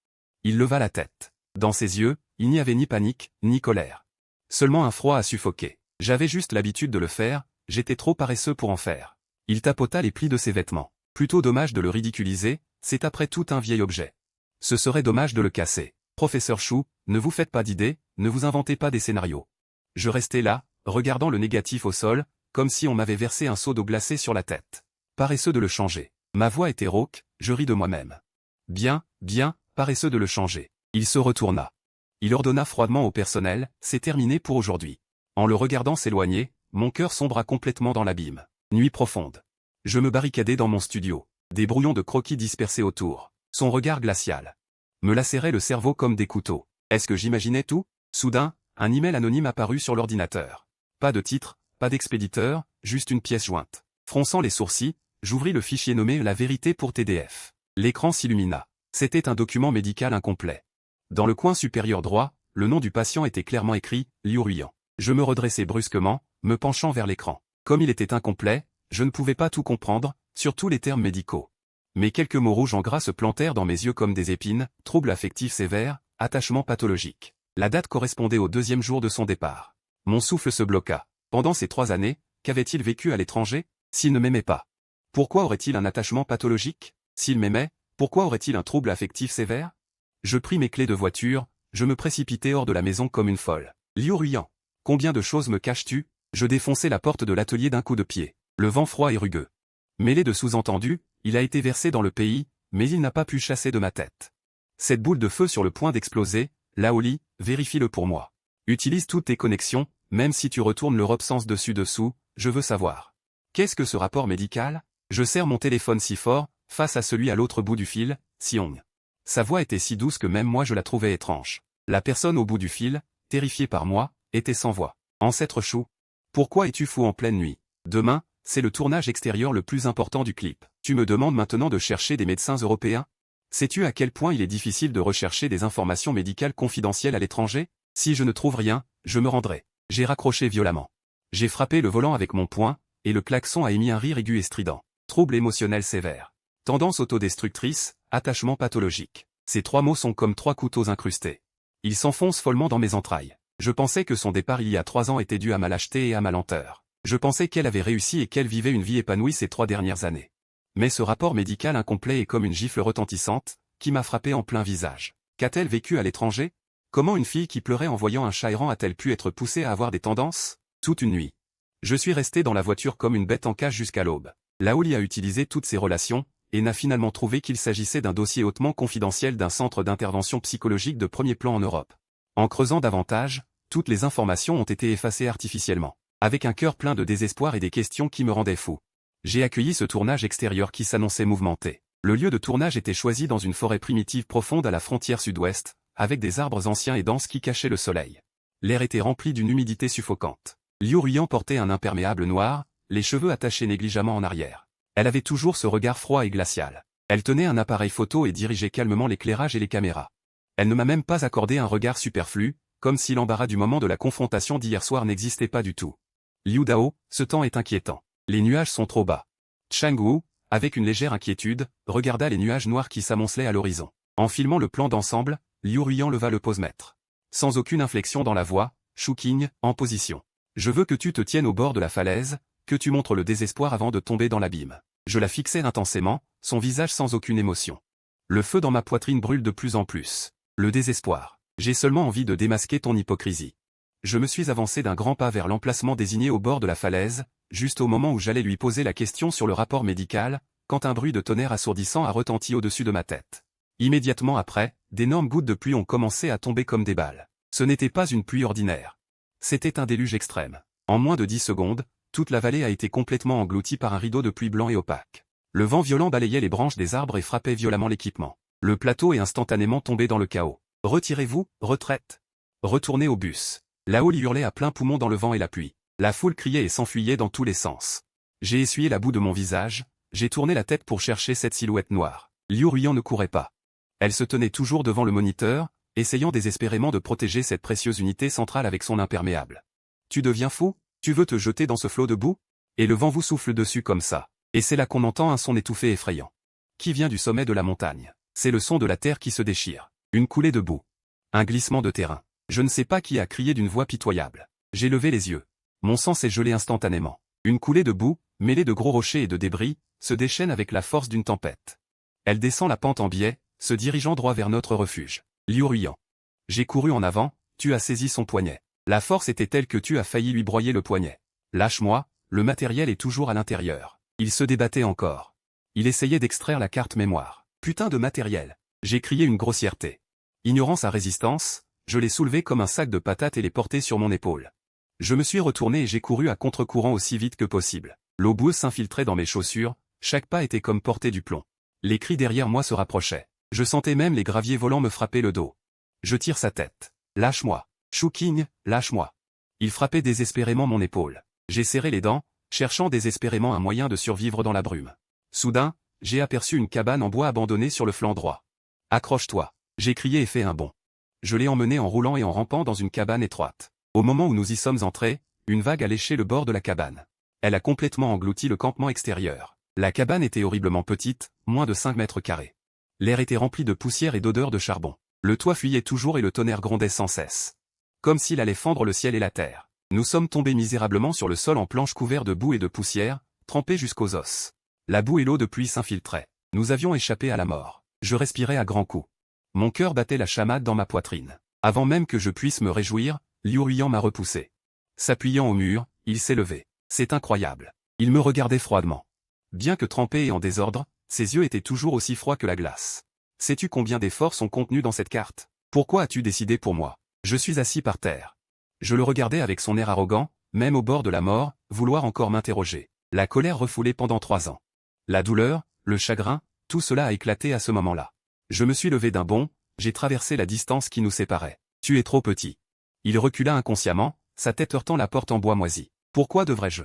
A: Il leva la tête. Dans ses yeux, il n'y avait ni panique, ni colère. Seulement un froid à suffoquer. J'avais juste l'habitude de le faire, j'étais trop paresseux pour en faire. Il tapota les plis de ses vêtements. Plutôt dommage de le ridiculiser, c'est après tout un vieil objet. Ce serait dommage de le casser. Professeur Chou, ne vous faites pas d'idées, ne vous inventez pas des scénarios. Je restais là, regardant le négatif au sol, comme si on m'avait versé un seau d'eau glacée sur la tête. Paresseux de le changer. Ma voix était rauque, je ris de moi-même. Bien, paresseux de le changer. Il se retourna. Il ordonna froidement au personnel, c'est terminé pour aujourd'hui. En le regardant s'éloigner, mon cœur sombra complètement dans l'abîme. Nuit profonde. Je me barricadai dans mon studio. Des brouillons de croquis dispersés autour. Son regard glacial me lacérait le cerveau comme des couteaux. Est-ce que j'imaginais tout? Soudain, un email anonyme apparut sur l'ordinateur. Pas de titre, pas d'expéditeur, juste une pièce jointe. Fronçant les sourcils, j'ouvris le fichier nommé La vérité pour TDF. L'écran s'illumina. C'était un document médical incomplet. Dans le coin supérieur droit, le nom du patient était clairement écrit, Liu Ruyan. Je me redressai brusquement, me penchant vers l'écran. Comme il était incomplet, je ne pouvais pas tout comprendre, surtout les termes médicaux. Mais quelques mots rouges en gras se plantèrent dans mes yeux comme des épines, trouble affectif sévère, attachement pathologique. La date correspondait au 2e jour de son départ. Mon souffle se bloqua. Pendant ces 3 années, qu'avait-il vécu à l'étranger? S'il ne m'aimait pas, pourquoi aurait-il un attachement pathologique? S'il m'aimait, pourquoi aurait-il un trouble affectif sévère? Je pris mes clés de voiture, je me précipitai hors de la maison comme une folle. Liu Ruyan, combien de choses me caches-tu? Je défonçai la porte de l'atelier d'un coup de pied. Le vent froid et rugueux, mêlé de sous-entendus, il a été versé dans le pays, mais il n'a pas pu chasser de ma tête. Cette boule de feu sur le point d'exploser, Laoli, vérifie-le pour moi. Utilise toutes tes connexions, même si tu retournes l'Europe sens dessus-dessous, je veux savoir. Qu'est-ce que ce rapport médical? Je serre mon téléphone si fort, face à celui à l'autre bout du fil, Siong. Sa voix était si douce que même moi je la trouvais étrange. La personne au bout du fil, terrifiée par moi, était sans voix. Ancêtre Chou. Pourquoi es-tu fou en pleine nuit? Demain, c'est le tournage extérieur le plus important du clip. Tu me demandes maintenant de chercher des médecins européens? Sais-tu à quel point il est difficile de rechercher des informations médicales confidentielles à l'étranger? Si je ne trouve rien, je me rendrai. J'ai raccroché violemment. J'ai frappé le volant avec mon poing, et le klaxon a émis un rire aigu et strident. Trouble émotionnel sévère. Tendance autodestructrice, attachement pathologique. Ces 3 mots sont comme 3 couteaux incrustés. Ils s'enfoncent follement dans mes entrailles. Je pensais que son départ il y a 3 ans était dû à ma lâcheté et à ma lenteur. Je pensais qu'elle avait réussi et qu'elle vivait une vie épanouie ces 3 dernières années. Mais ce rapport médical incomplet est comme une gifle retentissante, qui m'a frappé en plein visage. Qu'a-t-elle vécu à l'étranger? Comment une fille qui pleurait en voyant un chat errant a-t-elle pu être poussée à avoir des tendances? Toute une nuit. Je suis resté dans la voiture comme une bête en cage jusqu'à l'aube. Laoli a utilisé toutes ses relations, et n'a finalement trouvé qu'il s'agissait d'un dossier hautement confidentiel d'un centre d'intervention psychologique de premier plan en Europe. En creusant davantage, toutes les informations ont été effacées artificiellement, avec un cœur plein de désespoir et des questions qui me rendaient fou. J'ai accueilli ce tournage extérieur qui s'annonçait mouvementé. Le lieu de tournage était choisi dans une forêt primitive profonde à la frontière sud-ouest, avec des arbres anciens et denses qui cachaient le soleil. L'air était rempli d'une humidité suffocante. Liu Ruyan portait un imperméable noir, les cheveux attachés négligemment en arrière. Elle avait toujours ce regard froid et glacial. Elle tenait un appareil photo et dirigeait calmement l'éclairage et les caméras. Elle ne m'a même pas accordé un regard superflu, comme si l'embarras du moment de la confrontation d'hier soir n'existait pas du tout. Liu Dao, ce temps est inquiétant. Les nuages sont trop bas. Chang Wu, avec une légère inquiétude, regarda les nuages noirs qui s'amoncelaient à l'horizon. En filmant le plan d'ensemble, Liu Ruyan leva le posemètre. Sans aucune inflexion dans la voix, Shu Qing, en position. Je veux que tu te tiennes au bord de la falaise, que tu montres le désespoir avant de tomber dans l'abîme. Je la fixai intensément, son visage sans aucune émotion. Le feu dans ma poitrine brûle de plus en plus. Le désespoir. J'ai seulement envie de démasquer ton hypocrisie. Je me suis avancé d'un grand pas vers l'emplacement désigné au bord de la falaise, juste au moment où j'allais lui poser la question sur le rapport médical, quand un bruit de tonnerre assourdissant a retenti au-dessus de ma tête. Immédiatement après, d'énormes gouttes de pluie ont commencé à tomber comme des balles. Ce n'était pas une pluie ordinaire. C'était un déluge extrême. En moins de 10 secondes, toute la vallée a été complètement engloutie par un rideau de pluie blanc et opaque. Le vent violent balayait les branches des arbres et frappait violemment l'équipement. Le plateau est instantanément tombé dans le chaos. Retirez-vous, retraite. Retournez au bus. Laoli hurlait à plein poumon dans le vent et la pluie. La foule criait et s'enfuyait dans tous les sens. J'ai essuyé la boue de mon visage, j'ai tourné la tête pour chercher cette silhouette noire. Liu Ruyan ne courait pas. Elle se tenait toujours devant le moniteur, essayant désespérément de protéger cette précieuse unité centrale avec son imperméable. Tu deviens fou? Tu veux te jeter dans ce flot de boue? Et le vent vous souffle dessus comme ça. Et c'est là qu'on entend un son étouffé effrayant. Qui vient du sommet de la montagne. C'est le son de la terre qui se déchire. Une coulée de boue. Un glissement de terrain. Je ne sais pas qui a crié d'une voix pitoyable. J'ai levé les yeux. Mon sang s'est gelé instantanément. Une coulée de boue, mêlée de gros rochers et de débris, se déchaîne avec la force d'une tempête. Elle descend la pente en biais, se dirigeant droit vers notre refuge. Liu Ruyan. J'ai couru en avant, tu as saisi son poignet. La force était telle que tu as failli lui broyer le poignet. Lâche-moi, le matériel est toujours à l'intérieur. Il se débattait encore. Il essayait d'extraire la carte mémoire. Putain de matériel. J'ai crié une grossièreté. Ignorant sa résistance, je l'ai soulevé comme un sac de patates et l'ai porté sur mon épaule. Je me suis retourné et j'ai couru à contre-courant aussi vite que possible. L'eau boueuse s'infiltrait dans mes chaussures, chaque pas était comme porter du plomb. Les cris derrière moi se rapprochaient. Je sentais même les graviers volants me frapper le dos. Je tire sa tête. Lâche-moi. Shu Qing, lâche-moi. Il frappait désespérément mon épaule. J'ai serré les dents, cherchant désespérément un moyen de survivre dans la brume. Soudain, j'ai aperçu une cabane en bois abandonnée sur le flanc droit. Accroche-toi. J'ai crié et fait un bond. Je l'ai emmené en roulant et en rampant dans une cabane étroite. Au moment où nous y sommes entrés, une vague a léché le bord de la cabane. Elle a complètement englouti le campement extérieur. La cabane était horriblement petite, moins de 5 mètres carrés. L'air était rempli de poussière et d'odeur de charbon. Le toit fuyait toujours et le tonnerre grondait sans cesse. Comme s'il allait fendre le ciel et la terre. Nous sommes tombés misérablement sur le sol en planches couverts de boue et de poussière, trempés jusqu'aux os. La boue et l'eau de pluie s'infiltraient. Nous avions échappé à la mort. Je respirais à grands coups. Mon cœur battait la chamade dans ma poitrine. Avant même que je puisse me réjouir, Liu Ruiyan m'a repoussé. S'appuyant au mur, il s'est levé. C'est incroyable. Il me regardait froidement. Bien que trempé et en désordre, ses yeux étaient toujours aussi froids que la glace. Sais-tu combien d'efforts sont contenus dans cette carte? Pourquoi as-tu décidé pour moi? Je suis assis par terre. Je le regardais avec son air arrogant, même au bord de la mort, vouloir encore m'interroger. La colère refoulée pendant 3 ans. La douleur, le chagrin, tout cela a éclaté à ce moment-là. Je me suis levé d'un bond, j'ai traversé la distance qui nous séparait. Tu es trop petit. Il recula inconsciemment, sa tête heurtant la porte en bois moisi. Pourquoi devrais-je?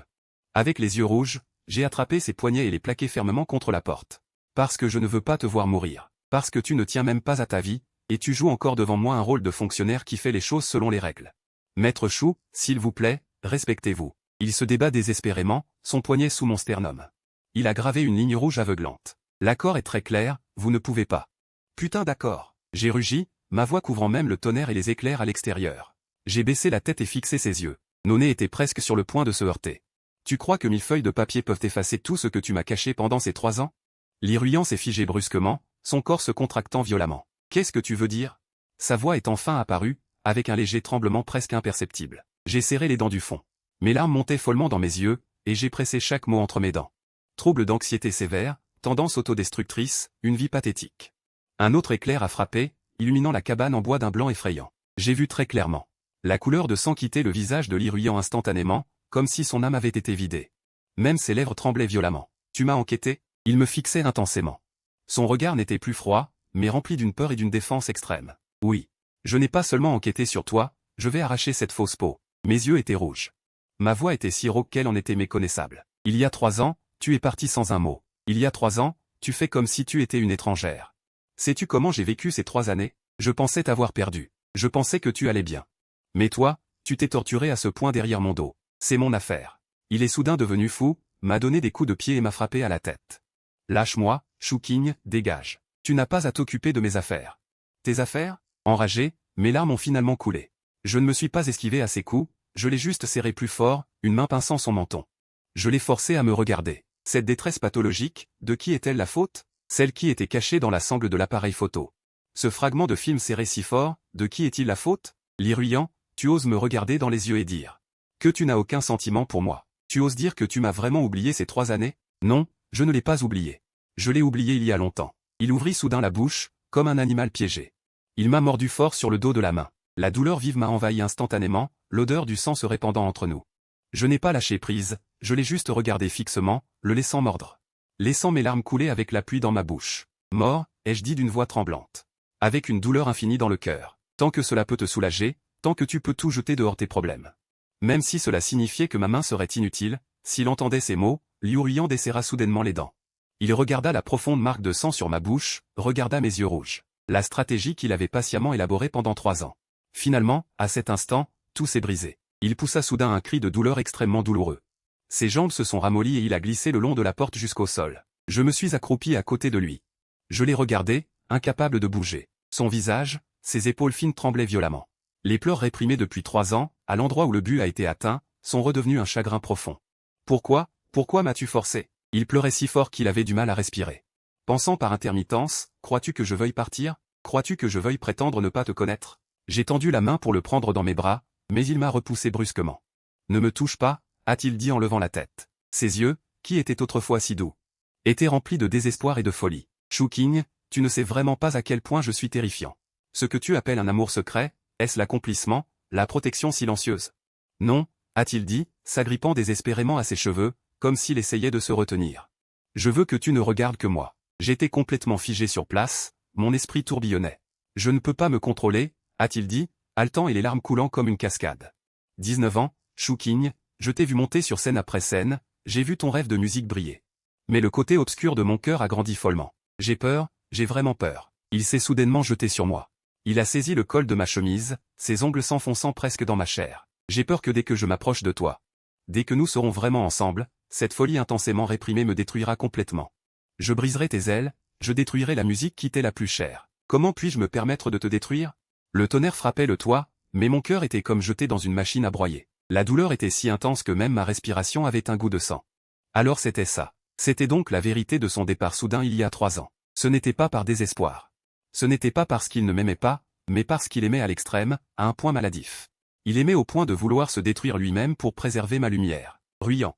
A: Avec les yeux rouges, j'ai attrapé ses poignets et les plaqué fermement contre la porte. Parce que je ne veux pas te voir mourir. Parce que tu ne tiens même pas à ta vie, et tu joues encore devant moi un rôle de fonctionnaire qui fait les choses selon les règles. Maître Chou, s'il vous plaît, respectez-vous. Il se débat désespérément, son poignet sous mon sternum. Il a gravé une ligne rouge aveuglante. L'accord est très clair, vous ne pouvez pas. Putain d'accord. J'ai rugi, ma voix couvrant même le tonnerre et les éclairs à l'extérieur. J'ai baissé la tête et fixé ses yeux. Nos nez étaient presque sur le point de se heurter. Tu crois que 1000 feuilles de papier peuvent effacer tout ce que tu m'as caché pendant ces 3 ans? Li Ruiyan s'est figé brusquement, son corps se contractant violemment. Qu'est-ce que tu veux dire? Sa voix est enfin apparue, avec un léger tremblement presque imperceptible. J'ai serré les dents du fond. Mes larmes montaient follement dans mes yeux, et j'ai pressé chaque mot entre mes dents. Trouble d'anxiété sévère, tendance autodestructrice, une vie pathétique. Un autre éclair a frappé, illuminant la cabane en bois d'un blanc effrayant. J'ai vu très clairement. La couleur de sang quittait le visage de Li Ruiyan instantanément, comme si son âme avait été vidée. Même ses lèvres tremblaient violemment. Tu m'as enquêté? Il me fixait intensément. Son regard n'était plus froid, mais rempli d'une peur et d'une défense extrême. Oui. Je n'ai pas seulement enquêté sur toi, je vais arracher cette fausse peau. Mes yeux étaient rouges. Ma voix était si rauque qu'elle en était méconnaissable. Il y a 3 ans, tu es parti sans un mot. Il y a 3 ans, tu fais comme si tu étais une étrangère. Sais-tu comment j'ai vécu ces 3 années? Je pensais t'avoir perdu. Je pensais que tu allais bien. Mais toi, tu t'es torturé à ce point derrière mon dos. C'est mon affaire. Il est soudain devenu fou, m'a donné des coups de pied et m'a frappé à la tête. Lâche-moi, Chouking, dégage. Tu n'as pas à t'occuper de mes affaires. Tes affaires? Enragé, mes larmes ont finalement coulé. Je ne me suis pas esquivé à ses coups, je l'ai juste serré plus fort, une main pinçant son menton. Je l'ai forcé à me regarder. Cette détresse pathologique, de qui est-elle la faute? Celle qui était cachée dans la sangle de l'appareil photo. Ce fragment de film serré si fort, de qui est-il la faute? Li Ruiyan, tu oses me regarder dans les yeux et dire que tu n'as aucun sentiment pour moi. Tu oses dire que tu m'as vraiment oublié ces 3 années? Non, je ne l'ai pas oublié. Je l'ai oublié il y a longtemps. Il ouvrit soudain la bouche, comme un animal piégé. Il m'a mordu fort sur le dos de la main. La douleur vive m'a envahi instantanément, l'odeur du sang se répandant entre nous. Je n'ai pas lâché prise, je l'ai juste regardé fixement, le laissant mordre. Laissant mes larmes couler avec la pluie dans ma bouche. Mort, ai-je dit d'une voix tremblante. Avec une douleur infinie dans le cœur. Tant que cela peut te soulager, tant que tu peux tout jeter dehors tes problèmes. Même si cela signifiait que ma main serait inutile, s'il entendait ces mots, Liu Ruiyan desserra soudainement les dents. Il regarda la profonde marque de sang sur ma bouche, regarda mes yeux rouges. La stratégie qu'il avait patiemment élaborée pendant 3 ans. Finalement, à cet instant, tout s'est brisé. Il poussa soudain un cri de douleur extrêmement douloureux. Ses jambes se sont ramollies et il a glissé le long de la porte jusqu'au sol. Je me suis accroupi à côté de lui. Je l'ai regardé, incapable de bouger. Son visage, ses épaules fines tremblaient violemment. Les pleurs réprimés depuis 3 ans, à l'endroit où le but a été atteint, sont redevenus un chagrin profond. Pourquoi m'as-tu forcé? Il pleurait si fort qu'il avait du mal à respirer. Pensant par intermittence, crois-tu que je veuille partir? Crois-tu que je veuille prétendre ne pas te connaître? J'ai tendu la main pour le prendre dans mes bras, mais il m'a repoussé brusquement. Ne me touche pas, a-t-il dit en levant la tête. Ses yeux, qui étaient autrefois si doux, étaient remplis de désespoir et de folie. Chouking, tu ne sais vraiment pas à quel point je suis terrifiant. Ce que tu appelles un amour secret, est-ce l'accomplissement, la protection silencieuse? Non, a-t-il dit, s'agrippant désespérément à ses cheveux, comme s'il essayait de se retenir. Je veux que tu ne regardes que moi. J'étais complètement figé sur place, mon esprit tourbillonnait. Je ne peux pas me contrôler, a-t-il dit, haletant et les larmes coulant comme une cascade. 19 ans, Chouking, je t'ai vu monter sur scène après scène, j'ai vu ton rêve de musique briller. Mais le côté obscur de mon cœur a grandi follement. J'ai peur, j'ai vraiment peur. Il s'est soudainement jeté sur moi. Il a saisi le col de ma chemise, ses ongles s'enfonçant presque dans ma chair. J'ai peur que dès que je m'approche de toi, dès que nous serons vraiment ensemble, cette folie intensément réprimée me détruira complètement. Je briserai tes ailes, je détruirai la musique qui t'est la plus chère. Comment puis-je me permettre de te détruire? Le tonnerre frappait le toit, mais mon cœur était comme jeté dans une machine à broyer. La douleur était si intense que même ma respiration avait un goût de sang. Alors c'était ça. C'était donc la vérité de son départ soudain il y a 3 ans. Ce n'était pas par désespoir. Ce n'était pas parce qu'il ne m'aimait pas, mais parce qu'il aimait à l'extrême, à un point maladif. Il aimait au point de vouloir se détruire lui-même pour préserver ma lumière. Ruyant.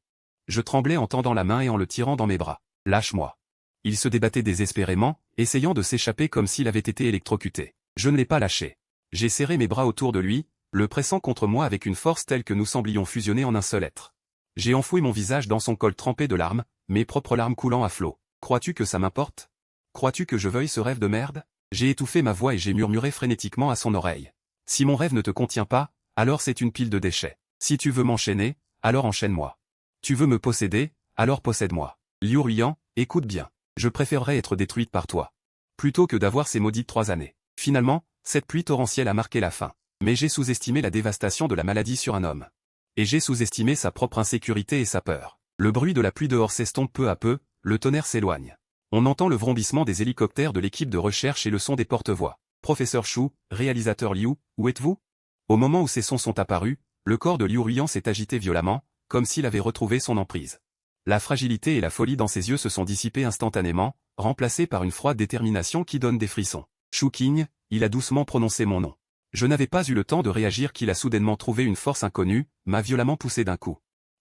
A: Je tremblais en tendant la main et en le tirant dans mes bras. Lâche-moi. Il se débattait désespérément, essayant de s'échapper comme s'il avait été électrocuté. Je ne l'ai pas lâché. J'ai serré mes bras autour de lui, le pressant contre moi avec une force telle que nous semblions fusionner en un seul être. J'ai enfoui mon visage dans son col trempé de larmes, mes propres larmes coulant à flot. Crois-tu que ça m'importe? Crois-tu que je veuille ce rêve de merde? J'ai étouffé ma voix et j'ai murmuré frénétiquement à son oreille. Si mon rêve ne te contient pas, alors c'est une pile de déchets. Si tu veux m'enchaîner, alors enchaîne-moi. Tu veux me posséder, alors possède-moi. Liu Ruiyan, écoute bien. Je préférerais être détruite par toi. Plutôt que d'avoir ces maudites 3 années. Finalement, cette pluie torrentielle a marqué la fin. Mais j'ai sous-estimé la dévastation de la maladie sur un homme. Et j'ai sous-estimé sa propre insécurité et sa peur. Le bruit de la pluie dehors s'estompe peu à peu, le tonnerre s'éloigne. On entend le vrombissement des hélicoptères de l'équipe de recherche et le son des porte-voix. Professeur Shu, réalisateur Liu, où êtes-vous? Au moment où ces sons sont apparus, le corps de Liu Ruiyan s'est agité violemment, comme s'il avait retrouvé son emprise. La fragilité et la folie dans ses yeux se sont dissipées instantanément, remplacées par une froide détermination qui donne des frissons. Shu Qing, il a doucement prononcé mon nom. Je n'avais pas eu le temps de réagir qu'il a soudainement trouvé une force inconnue, m'a violemment poussé d'un coup.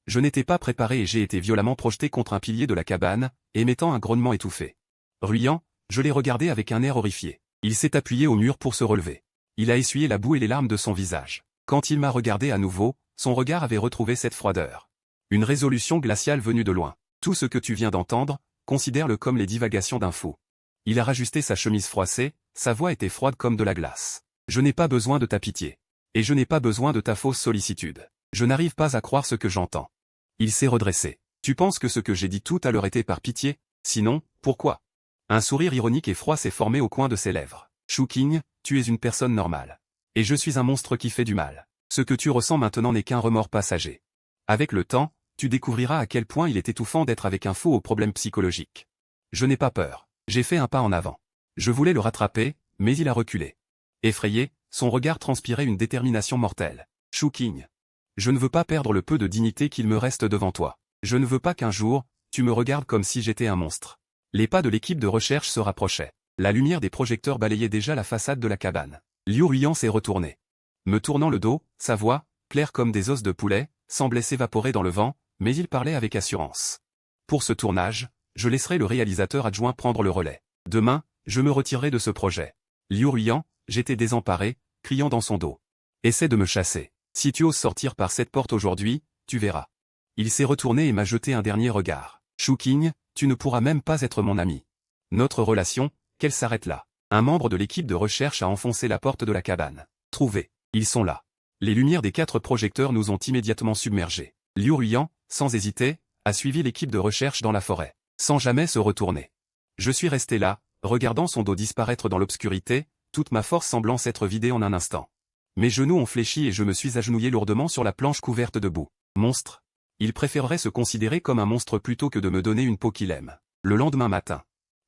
A: Je n'étais pas préparé et j'ai été violemment projeté contre un pilier de la cabane, émettant un grognement étouffé. Ruiyan, je l'ai regardé avec un air horrifié. Il s'est appuyé au mur pour se relever. Il a essuyé la boue et les larmes de son visage. Quand il m'a regardé à nouveau, son regard avait retrouvé cette froideur. Une résolution glaciale venue de loin. Tout ce que tu viens d'entendre, considère-le comme les divagations d'un fou. Il a rajusté sa chemise froissée, sa voix était froide comme de la glace. Je n'ai pas besoin de ta pitié. Et je n'ai pas besoin de ta fausse sollicitude. Je n'arrive pas à croire ce que j'entends. Il s'est redressé. Tu penses que ce que j'ai dit tout à l'heure était par pitié? Sinon, pourquoi? Un sourire ironique et froid s'est formé au coin de ses lèvres. Shu Qing, tu es une personne normale. Et je suis un monstre qui fait du mal. Ce que tu ressens maintenant n'est qu'un remords passager. Avec le temps, tu découvriras à quel point il est étouffant d'être avec un fou aux problèmes psychologiques. Je n'ai pas peur. J'ai fait un pas en avant. Je voulais le rattraper, mais il a reculé. Effrayé, son regard transpirait une détermination mortelle. Shu Qing. Je ne veux pas perdre le peu de dignité qu'il me reste devant toi. Je ne veux pas qu'un jour, tu me regardes comme si j'étais un monstre. Les pas de l'équipe de recherche se rapprochaient. La lumière des projecteurs balayait déjà la façade de la cabane. Liu Ruiyan s'est retourné. Me tournant le dos, sa voix, claire comme des os de poulet, semblait s'évaporer dans le vent, mais il parlait avec assurance. Pour ce tournage, je laisserai le réalisateur adjoint prendre le relais. Demain, je me retirerai de ce projet. Liu Ruiyan, j'étais désemparé, criant dans son dos. Essaie de me chasser. Si tu oses sortir par cette porte aujourd'hui, tu verras. Il s'est retourné et m'a jeté un dernier regard. Shu Qing, tu ne pourras même pas être mon ami. Notre relation, qu'elle s'arrête là. Un membre de l'équipe de recherche a enfoncé la porte de la cabane. Trouvés. Ils sont là. Les lumières des 4 projecteurs nous ont immédiatement submergés. Liu Ruiyan, sans hésiter, a suivi l'équipe de recherche dans la forêt, sans jamais se retourner. Je suis resté là, regardant son dos disparaître dans l'obscurité, toute ma force semblant s'être vidée en un instant. Mes genoux ont fléchi et je me suis agenouillé lourdement sur la planche couverte de boue. Monstre. Il préférerait se considérer comme un monstre plutôt que de me donner une peau qu'il aime. Le lendemain matin.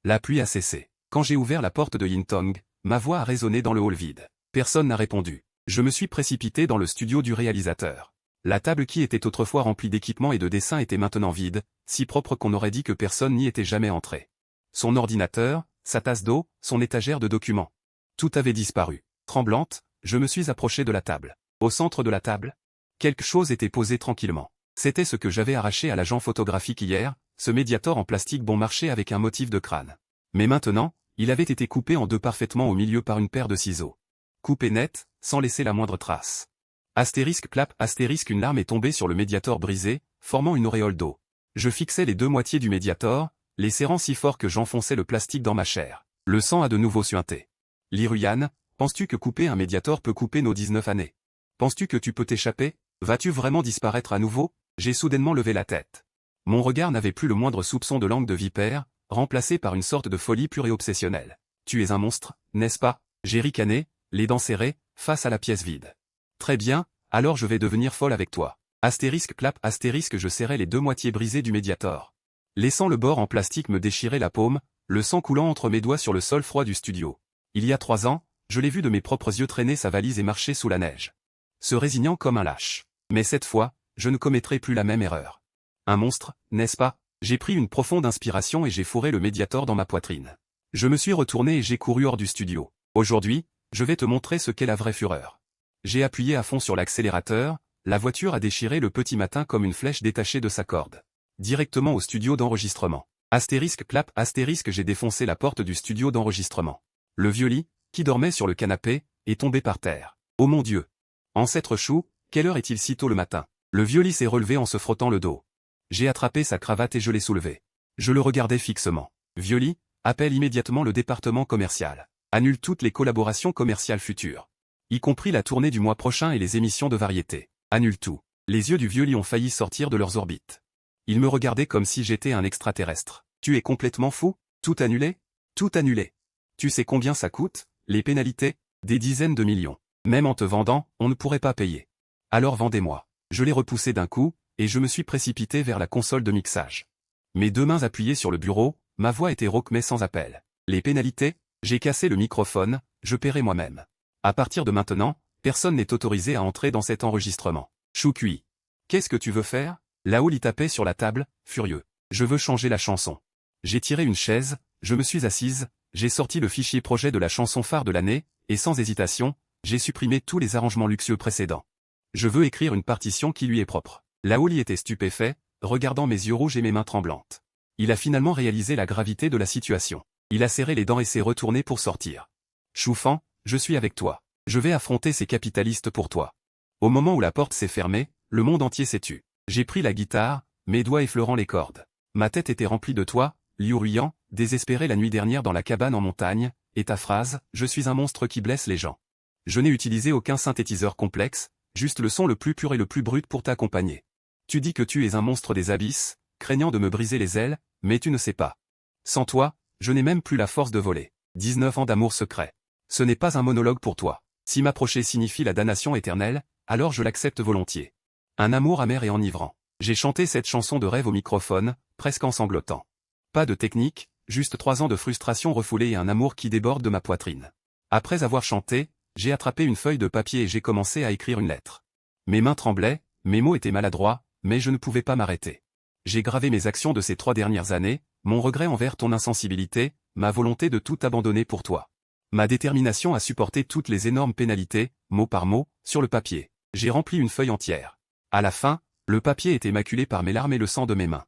A: La pluie a cessé. Quand j'ai ouvert la porte de Yintong, ma voix a résonné dans le hall vide. Personne n'a répondu. Je me suis précipité dans le studio du réalisateur. La table qui était autrefois remplie d'équipements et de dessins était maintenant vide, si propre qu'on aurait dit que personne n'y était jamais entré. Son ordinateur, sa tasse d'eau, son étagère de documents. Tout avait disparu. Tremblante, je me suis approché de la table. Au centre de la table, quelque chose était posé tranquillement. C'était ce que j'avais arraché à l'agent photographique hier, ce médiator en plastique bon marché avec un motif de crâne. Mais maintenant, il avait été coupé en deux parfaitement au milieu par une paire de ciseaux. Coupé net, sans laisser la moindre trace. Astérisque clap astérisque une larme est tombée sur le médiator brisé, formant une auréole d'eau. Je fixais les deux moitiés du médiator, les serrant si fort que j'enfonçais le plastique dans ma chair. Le sang a de nouveau suinté. Li Ruiyan, penses-tu que couper un médiator peut couper nos 19 années? Penses-tu que tu peux t'échapper? Vas-tu vraiment disparaître à nouveau? J'ai soudainement levé la tête. Mon regard n'avait plus le moindre soupçon de langue de vipère, remplacé par une sorte de folie pure et obsessionnelle. Tu es un monstre, n'est-ce pas? J'ai ricané, les dents serrées, face à la pièce vide. Très bien, alors je vais devenir folle avec toi. Astérisque clap astérisque je serrais les deux moitiés brisées du médiator. laissant le bord en plastique me déchirer la paume, le sang coulant entre mes doigts sur le sol froid du studio. Il y a 3 ans, je l'ai vu de mes propres yeux traîner sa valise et marcher sous la neige, se résignant comme un lâche. Mais cette fois, je ne commettrai plus la même erreur. Un monstre, n'est-ce pas? J'ai pris une profonde inspiration et j'ai fourré le Mediator dans ma poitrine. Je me suis retourné et j'ai couru hors du studio. Aujourd'hui, je vais te montrer ce qu'est la vraie fureur. J'ai appuyé à fond sur l'accélérateur, la voiture a déchiré le petit matin comme une flèche détachée de sa corde. Directement au studio d'enregistrement. Astérisque clap astérisque j'ai défoncé la porte du studio d'enregistrement. Le vieux lit, qui dormait sur le canapé, est tombé par terre. Oh mon Dieu! Ancêtre chou, quelle heure est-il si tôt le matin? Le vieux lit s'est relevé en se frottant le dos. J'ai attrapé sa cravate et je l'ai soulevée. Je le regardais fixement. Vieux lit, appelle immédiatement le département commercial. Annule toutes les collaborations commerciales futures. Y compris la tournée du mois prochain et les émissions de variété. Annule tout. Les yeux du vieux lit ont failli sortir de leurs orbites. Il me regardait comme si j'étais un extraterrestre. Tu es complètement fou? Tout annulé? Tout annulé. Tu sais combien ça coûte, les pénalités? Des dizaines de millions. Même en te vendant, on ne pourrait pas payer. Alors vendez-moi. Je l'ai repoussé d'un coup, et je me suis précipité vers la console de mixage. Mes 2 mains appuyées sur le bureau, ma voix était rauque mais sans appel. Les pénalités? J'ai cassé le microphone, je paierai moi-même. À partir de maintenant, personne n'est autorisé à entrer dans cet enregistrement. Chou cuit. Qu'est-ce que tu veux faire? Laoul y tapait sur la table, furieux. Je veux changer la chanson. J'ai tiré une chaise, je me suis assise, j'ai sorti le fichier projet de la chanson phare de l'année, et sans hésitation, j'ai supprimé tous les arrangements luxueux précédents. Je veux écrire une partition qui lui est propre. Laoul y était stupéfait, regardant mes yeux rouges et mes mains tremblantes. Il a finalement réalisé la gravité de la situation. Il a serré les dents et s'est retourné pour sortir. Choufan, je suis avec toi. Je vais affronter ces capitalistes pour toi. Au moment où la porte s'est fermée, le monde entier s'est tu. J'ai pris la guitare, mes doigts effleurant les cordes. Ma tête était remplie de toi, Liu Ruyan, désespéré la nuit dernière dans la cabane en montagne, et ta phrase, je suis un monstre qui blesse les gens. Je n'ai utilisé aucun synthétiseur complexe, juste le son le plus pur et le plus brut pour t'accompagner. Tu dis que tu es un monstre des abysses, craignant de me briser les ailes, mais tu ne sais pas. Sans toi, je n'ai même plus la force de voler. 19 ans d'amour secret. Ce n'est pas un monologue pour toi. Si m'approcher signifie la damnation éternelle, alors je l'accepte volontiers. Un amour amer et enivrant. J'ai chanté cette chanson de rêve au microphone, presque en sanglotant. Pas de technique, juste 3 ans de frustration refoulée et un amour qui déborde de ma poitrine. Après avoir chanté, j'ai attrapé une feuille de papier et j'ai commencé à écrire une lettre. Mes mains tremblaient, mes mots étaient maladroits, mais je ne pouvais pas m'arrêter. J'ai gravé mes actions de ces 3 dernières années, mon regret envers ton insensibilité, ma volonté de tout abandonner pour toi. Ma détermination à supporter toutes les énormes pénalités, mot par mot, sur le papier. J'ai rempli une feuille entière. À la fin, le papier était maculé par mes larmes et le sang de mes mains.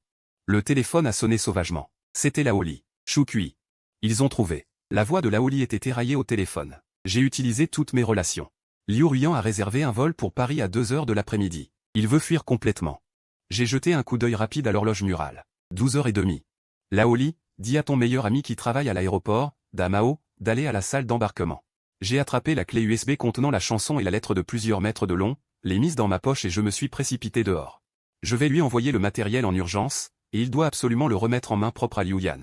A: Le téléphone a sonné sauvagement. C'était Laoli. Chou cuit. Ils ont trouvé. La voix de Laoli était éraillée au téléphone. J'ai utilisé toutes mes relations. Liu Ruyan a réservé un vol pour Paris à 2 heures de l'après-midi. Il veut fuir complètement. J'ai jeté un coup d'œil rapide à l'horloge murale. 12h30. Laoli, dis à ton meilleur ami qui travaille à l'aéroport, Damao, d'aller à la salle d'embarquement. J'ai attrapé la clé USB contenant la chanson et la lettre de plusieurs mètres de long, les mises dans ma poche et je me suis précipité dehors. Je vais lui envoyer le matériel en urgence, et il doit absolument le remettre en main propre à Liu Yan.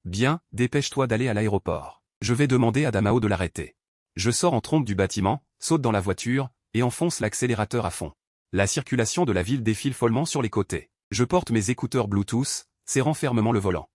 A: Bien, dépêche-toi d'aller à l'aéroport. Je vais demander à Damao de l'arrêter. Je sors en trompe du bâtiment, saute dans la voiture, et enfonce l'accélérateur à fond. La circulation de la ville défile follement sur les côtés. Je porte mes écouteurs Bluetooth, serrant fermement le volant.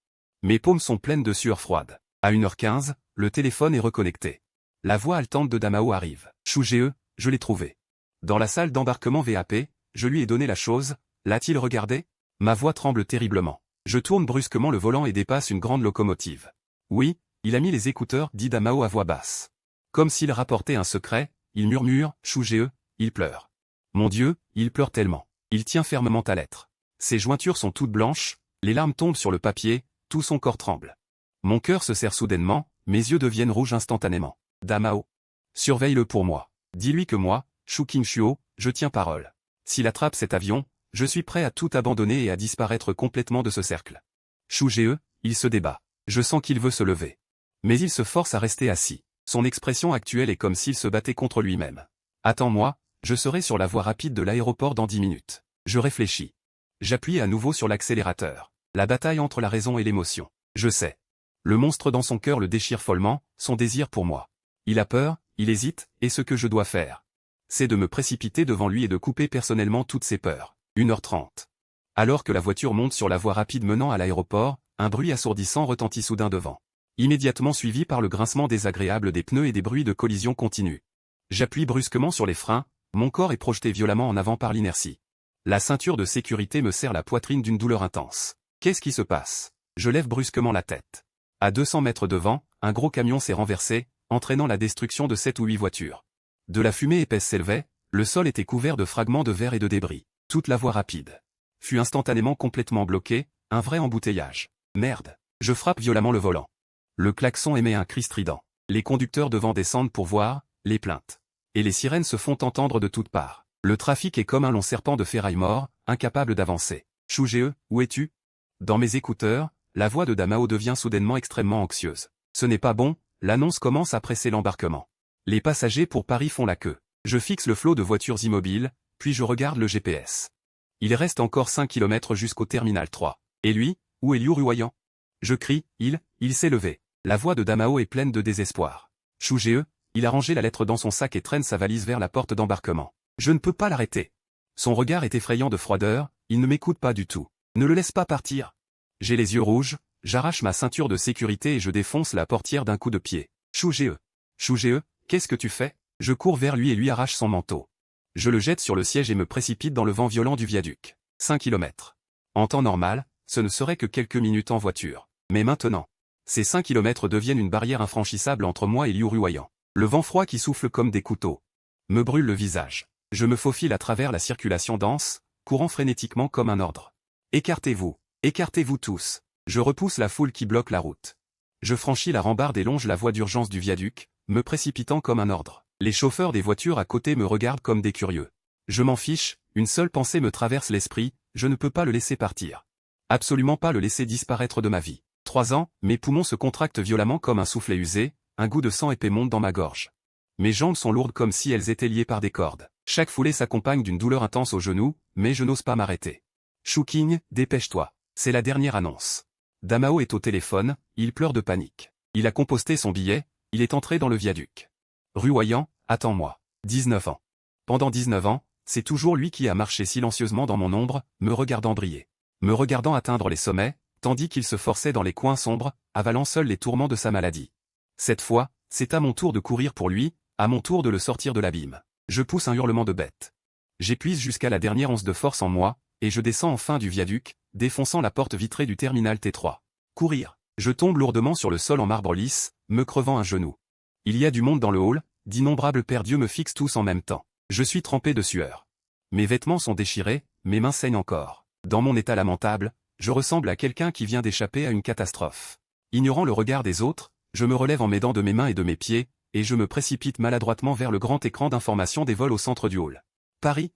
A: Mes paumes sont pleines de sueur froide. À 1h15, le téléphone est reconnecté. La voix haletante de Damao arrive. Chou GE, je l'ai trouvé. Dans la salle d'embarquement VAP, je lui ai donné la chose, l'a-t-il regardé? Ma voix tremble terriblement. Je tourne brusquement le volant et dépasse une grande locomotive. Oui, il a mis les écouteurs, dit Damao à voix basse. Comme s'il rapportait un secret, il murmure, Chou GE, il pleure. Mon Dieu, il pleure tellement. Il tient fermement ta lettre. Ses jointures sont toutes blanches, les larmes tombent sur le papier, tout son corps tremble. Mon cœur se serre soudainement, mes yeux deviennent rouges instantanément. Damao. Surveille-le pour moi. Dis-lui que moi, Chou King-Shuo, je tiens parole. S'il attrape cet avion, je suis prêt à tout abandonner et à disparaître complètement de ce cercle. Chou GE, il se débat. Je sens qu'il veut se lever. Mais il se force à rester assis. Son expression actuelle est comme s'il se battait contre lui-même. Attends-moi, je serai sur la voie rapide de l'aéroport dans 10 minutes. Je réfléchis. J'appuie à nouveau sur l'accélérateur. La bataille entre la raison et l'émotion. Je sais. Le monstre dans son cœur le déchire follement, son désir pour moi. Il a peur, il hésite, et ce que je dois faire, c'est de me précipiter devant lui et de couper personnellement toutes ses peurs. 1h30. Alors que la voiture monte sur la voie rapide menant à l'aéroport, un bruit assourdissant retentit soudain devant. Immédiatement suivi par le grincement désagréable des pneus et des bruits de collision continue. J'appuie brusquement sur les freins, mon corps est projeté violemment en avant par l'inertie. La ceinture de sécurité me serre la poitrine d'une douleur intense. Qu'est-ce qui se passe? Je lève brusquement la tête. À 200 mètres devant, un gros camion s'est renversé, entraînant la destruction de 7 ou 8 voitures. De la fumée épaisse s'élevait, le sol était couvert de fragments de verre et de débris. Toute la voie rapide fut instantanément complètement bloquée, un vrai embouteillage. Merde. Je frappe violemment le volant. Le klaxon émet un cri strident. Les conducteurs devant descendent pour voir, les plaintes. Et les sirènes se font entendre de toutes parts. Le trafic est comme un long serpent de ferraille mort, incapable d'avancer. Chouge, où es-tu? Dans mes écouteurs, la voix de Damao devient soudainement extrêmement anxieuse. Ce n'est pas bon, l'annonce commence à presser l'embarquement. Les passagers pour Paris font la queue. Je fixe le flot de voitures immobiles, puis je regarde le GPS. Il reste encore 5 km jusqu'au terminal 3. Et lui, où est Liu Ruoyan? Je crie, il s'est levé. La voix de Damao est pleine de désespoir. Chouge, il a rangé la lettre dans son sac et traîne sa valise vers la porte d'embarquement. Je ne peux pas l'arrêter. Son regard est effrayant de froideur, il ne m'écoute pas du tout. Ne le laisse pas partir. J'ai les yeux rouges, j'arrache ma ceinture de sécurité et je défonce la portière d'un coup de pied. Chouge, qu'est-ce que tu fais? Je cours vers lui et lui arrache son manteau. Je le jette sur le siège et me précipite dans le vent violent du viaduc. 5 km. En temps normal, ce ne serait que quelques minutes en voiture. Mais maintenant, ces 5 km deviennent une barrière infranchissable entre moi et Liu Ruoyan. Le vent froid qui souffle comme des couteaux me brûle le visage. Je me faufile à travers la circulation dense, courant frénétiquement comme un ordre. Écartez-vous tous. Je repousse la foule qui bloque la route. Je franchis la rambarde et longe la voie d'urgence du viaduc, me précipitant comme un ordre. Les chauffeurs des voitures à côté me regardent comme des curieux. Je m'en fiche, une seule pensée me traverse l'esprit, je ne peux pas le laisser partir. Absolument pas le laisser disparaître de ma vie. 3 ans, mes poumons se contractent violemment comme un soufflet usé, un goût de sang épais monte dans ma gorge. Mes jambes sont lourdes comme si elles étaient liées par des cordes. Chaque foulée s'accompagne d'une douleur intense au genou, mais je n'ose pas m'arrêter. Chouking, dépêche-toi. C'est la dernière annonce. Damao est au téléphone, il pleure de panique. Il a composté son billet, il est entré dans le viaduc. Ruoyan, attends-moi. 19 ans. Pendant 19 ans, c'est toujours lui qui a marché silencieusement dans mon ombre, me regardant briller. Me regardant atteindre les sommets, tandis qu'il se forçait dans les coins sombres, avalant seul les tourments de sa maladie. Cette fois, c'est à mon tour de courir pour lui, à mon tour de le sortir de l'abîme. Je pousse un hurlement de bête. J'épuise jusqu'à la dernière once de force en moi, et je descends enfin du viaduc, défonçant la porte vitrée du terminal T3. Courir. Je tombe lourdement sur le sol en marbre lisse, me crevant un genou. Il y a du monde dans le hall, d'innombrables paires d'yeux me fixent tous en même temps. Je suis trempé de sueur. Mes vêtements sont déchirés, mes mains saignent encore. Dans mon état lamentable, je ressemble à quelqu'un qui vient d'échapper à une catastrophe. Ignorant le regard des autres, je me relève en m'aidant de mes mains et de mes pieds, et je me précipite maladroitement vers le grand écran d'information des vols au centre du hall. Paris.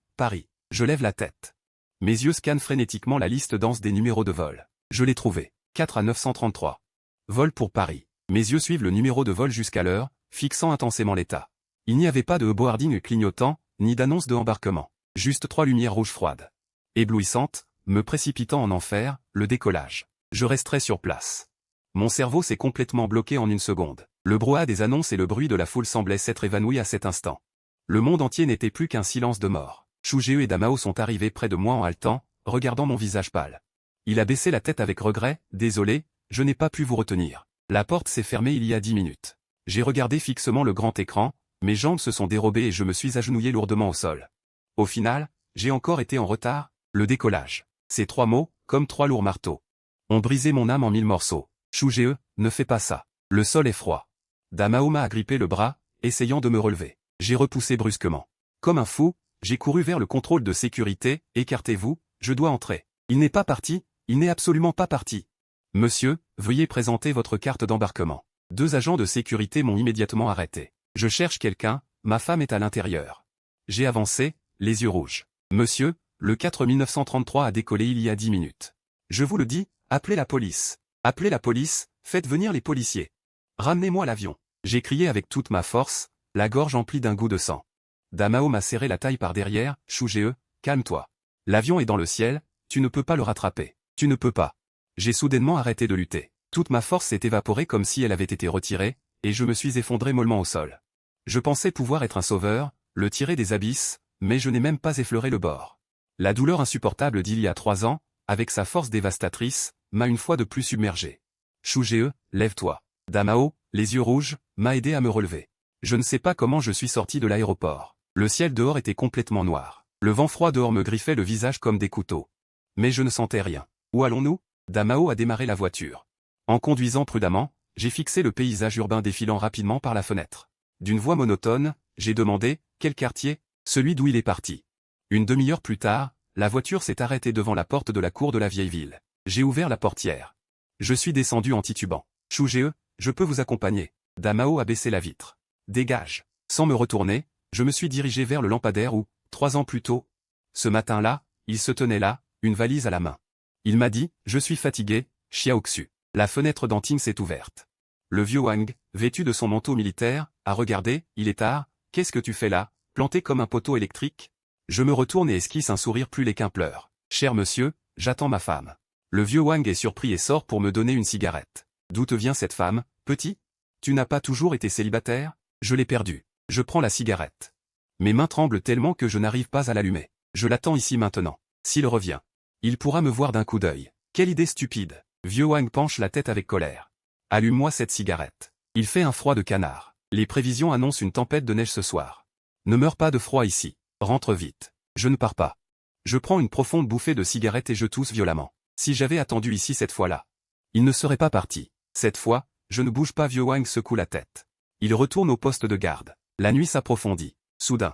A: Je lève la tête. Mes yeux scannent frénétiquement la liste dense des numéros de vol. Je l'ai trouvé. 4 à 933. Vol pour Paris. Mes yeux suivent le numéro de vol jusqu'à l'heure, fixant intensément l'état. Il n'y avait pas de boarding clignotant, ni d'annonce de embarquement. Juste 3 lumières rouges froides. Éblouissantes, me précipitant en enfer, le décollage. Je resterai sur place. Mon cerveau s'est complètement bloqué en une seconde. Le brouhaha des annonces et le bruit de la foule semblaient s'être évanouis à cet instant. Le monde entier n'était plus qu'un silence de mort. Chouge et Damao sont arrivés près de moi en haletant, regardant mon visage pâle. Il a baissé la tête avec regret, désolé, je n'ai pas pu vous retenir. La porte s'est fermée il y a 10 minutes. J'ai regardé fixement le grand écran, mes jambes se sont dérobées et je me suis agenouillé lourdement au sol. Au final, j'ai encore été en retard, le décollage. Ces 3 mots, comme 3 lourds marteaux, ont brisé mon âme en 1000 morceaux. Chouge, ne fais pas ça. Le sol est froid. Damao m'a agrippé le bras, essayant de me relever. J'ai repoussé brusquement. Comme un fou, j'ai couru vers le contrôle de sécurité, écartez-vous, je dois entrer. Il n'est pas parti, il n'est absolument pas parti. Monsieur, veuillez présenter votre carte d'embarquement. 2 agents de sécurité m'ont immédiatement arrêté. Je cherche quelqu'un, ma femme est à l'intérieur. J'ai avancé, les yeux rouges. Monsieur, le 4 1933 a décollé il y a 10 minutes. Je vous le dis, appelez la police. Appelez la police, faites venir les policiers. Ramenez-moi l'avion. J'ai crié avec toute ma force, la gorge emplie d'un goût de sang. Damao m'a serré la taille par derrière, Chouge, calme-toi. L'avion est dans le ciel, tu ne peux pas le rattraper. Tu ne peux pas. J'ai soudainement arrêté de lutter. Toute ma force s'est évaporée comme si elle avait été retirée, et je me suis effondré mollement au sol. Je pensais pouvoir être un sauveur, le tirer des abysses, mais je n'ai même pas effleuré le bord. La douleur insupportable d'il y a 3 ans, avec sa force dévastatrice, m'a une fois de plus submergé. Chugee, lève-toi. Damao, les yeux rouges, m'a aidé à me relever. Je ne sais pas comment je suis sorti de l'aéroport. Le ciel dehors était complètement noir. Le vent froid dehors me griffait le visage comme des couteaux. Mais je ne sentais rien. Où allons-nous? Damao a démarré la voiture. En conduisant prudemment, j'ai fixé le paysage urbain défilant rapidement par la fenêtre. D'une voix monotone, j'ai demandé, quel quartier? Celui d'où il est parti. Une demi-heure plus tard, la voiture s'est arrêtée devant la porte de la cour de la vieille ville. J'ai ouvert la portière. Je suis descendu en titubant. Chugee, je peux vous accompagner. Damao a baissé la vitre. Dégage. Sans me retourner, je me suis dirigé vers le lampadaire où, 3 ans plus tôt, ce matin-là, il se tenait là, une valise à la main. Il m'a dit, je suis fatigué, Xiaoxu. La fenêtre d'Anting s'est ouverte. Le vieux Wang, vêtu de son manteau militaire, a regardé, il est tard, qu'est-ce que tu fais là, planté comme un poteau électrique? Je me retourne et esquisse un sourire plus laid qu'un pleur. Cher monsieur, j'attends ma femme. Le vieux Wang est surpris et sort pour me donner une cigarette. D'où te vient cette femme, petit? Tu n'as pas toujours été célibataire? Je l'ai perdue. Je prends la cigarette. Mes mains tremblent tellement que je n'arrive pas à l'allumer. Je l'attends ici maintenant. S'il revient, il pourra me voir d'un coup d'œil. Quelle idée stupide. Vieux Wang penche la tête avec colère. Allume-moi cette cigarette. Il fait un froid de canard. Les prévisions annoncent une tempête de neige ce soir. Ne meurs pas de froid ici. Rentre vite. Je ne pars pas. Je prends une profonde bouffée de cigarette et je tousse violemment. Si j'avais attendu ici cette fois-là, il ne serait pas parti. Cette fois, je ne bouge pas. Vieux Wang secoue la tête. Il retourne au poste de garde. La nuit s'approfondit. Soudain,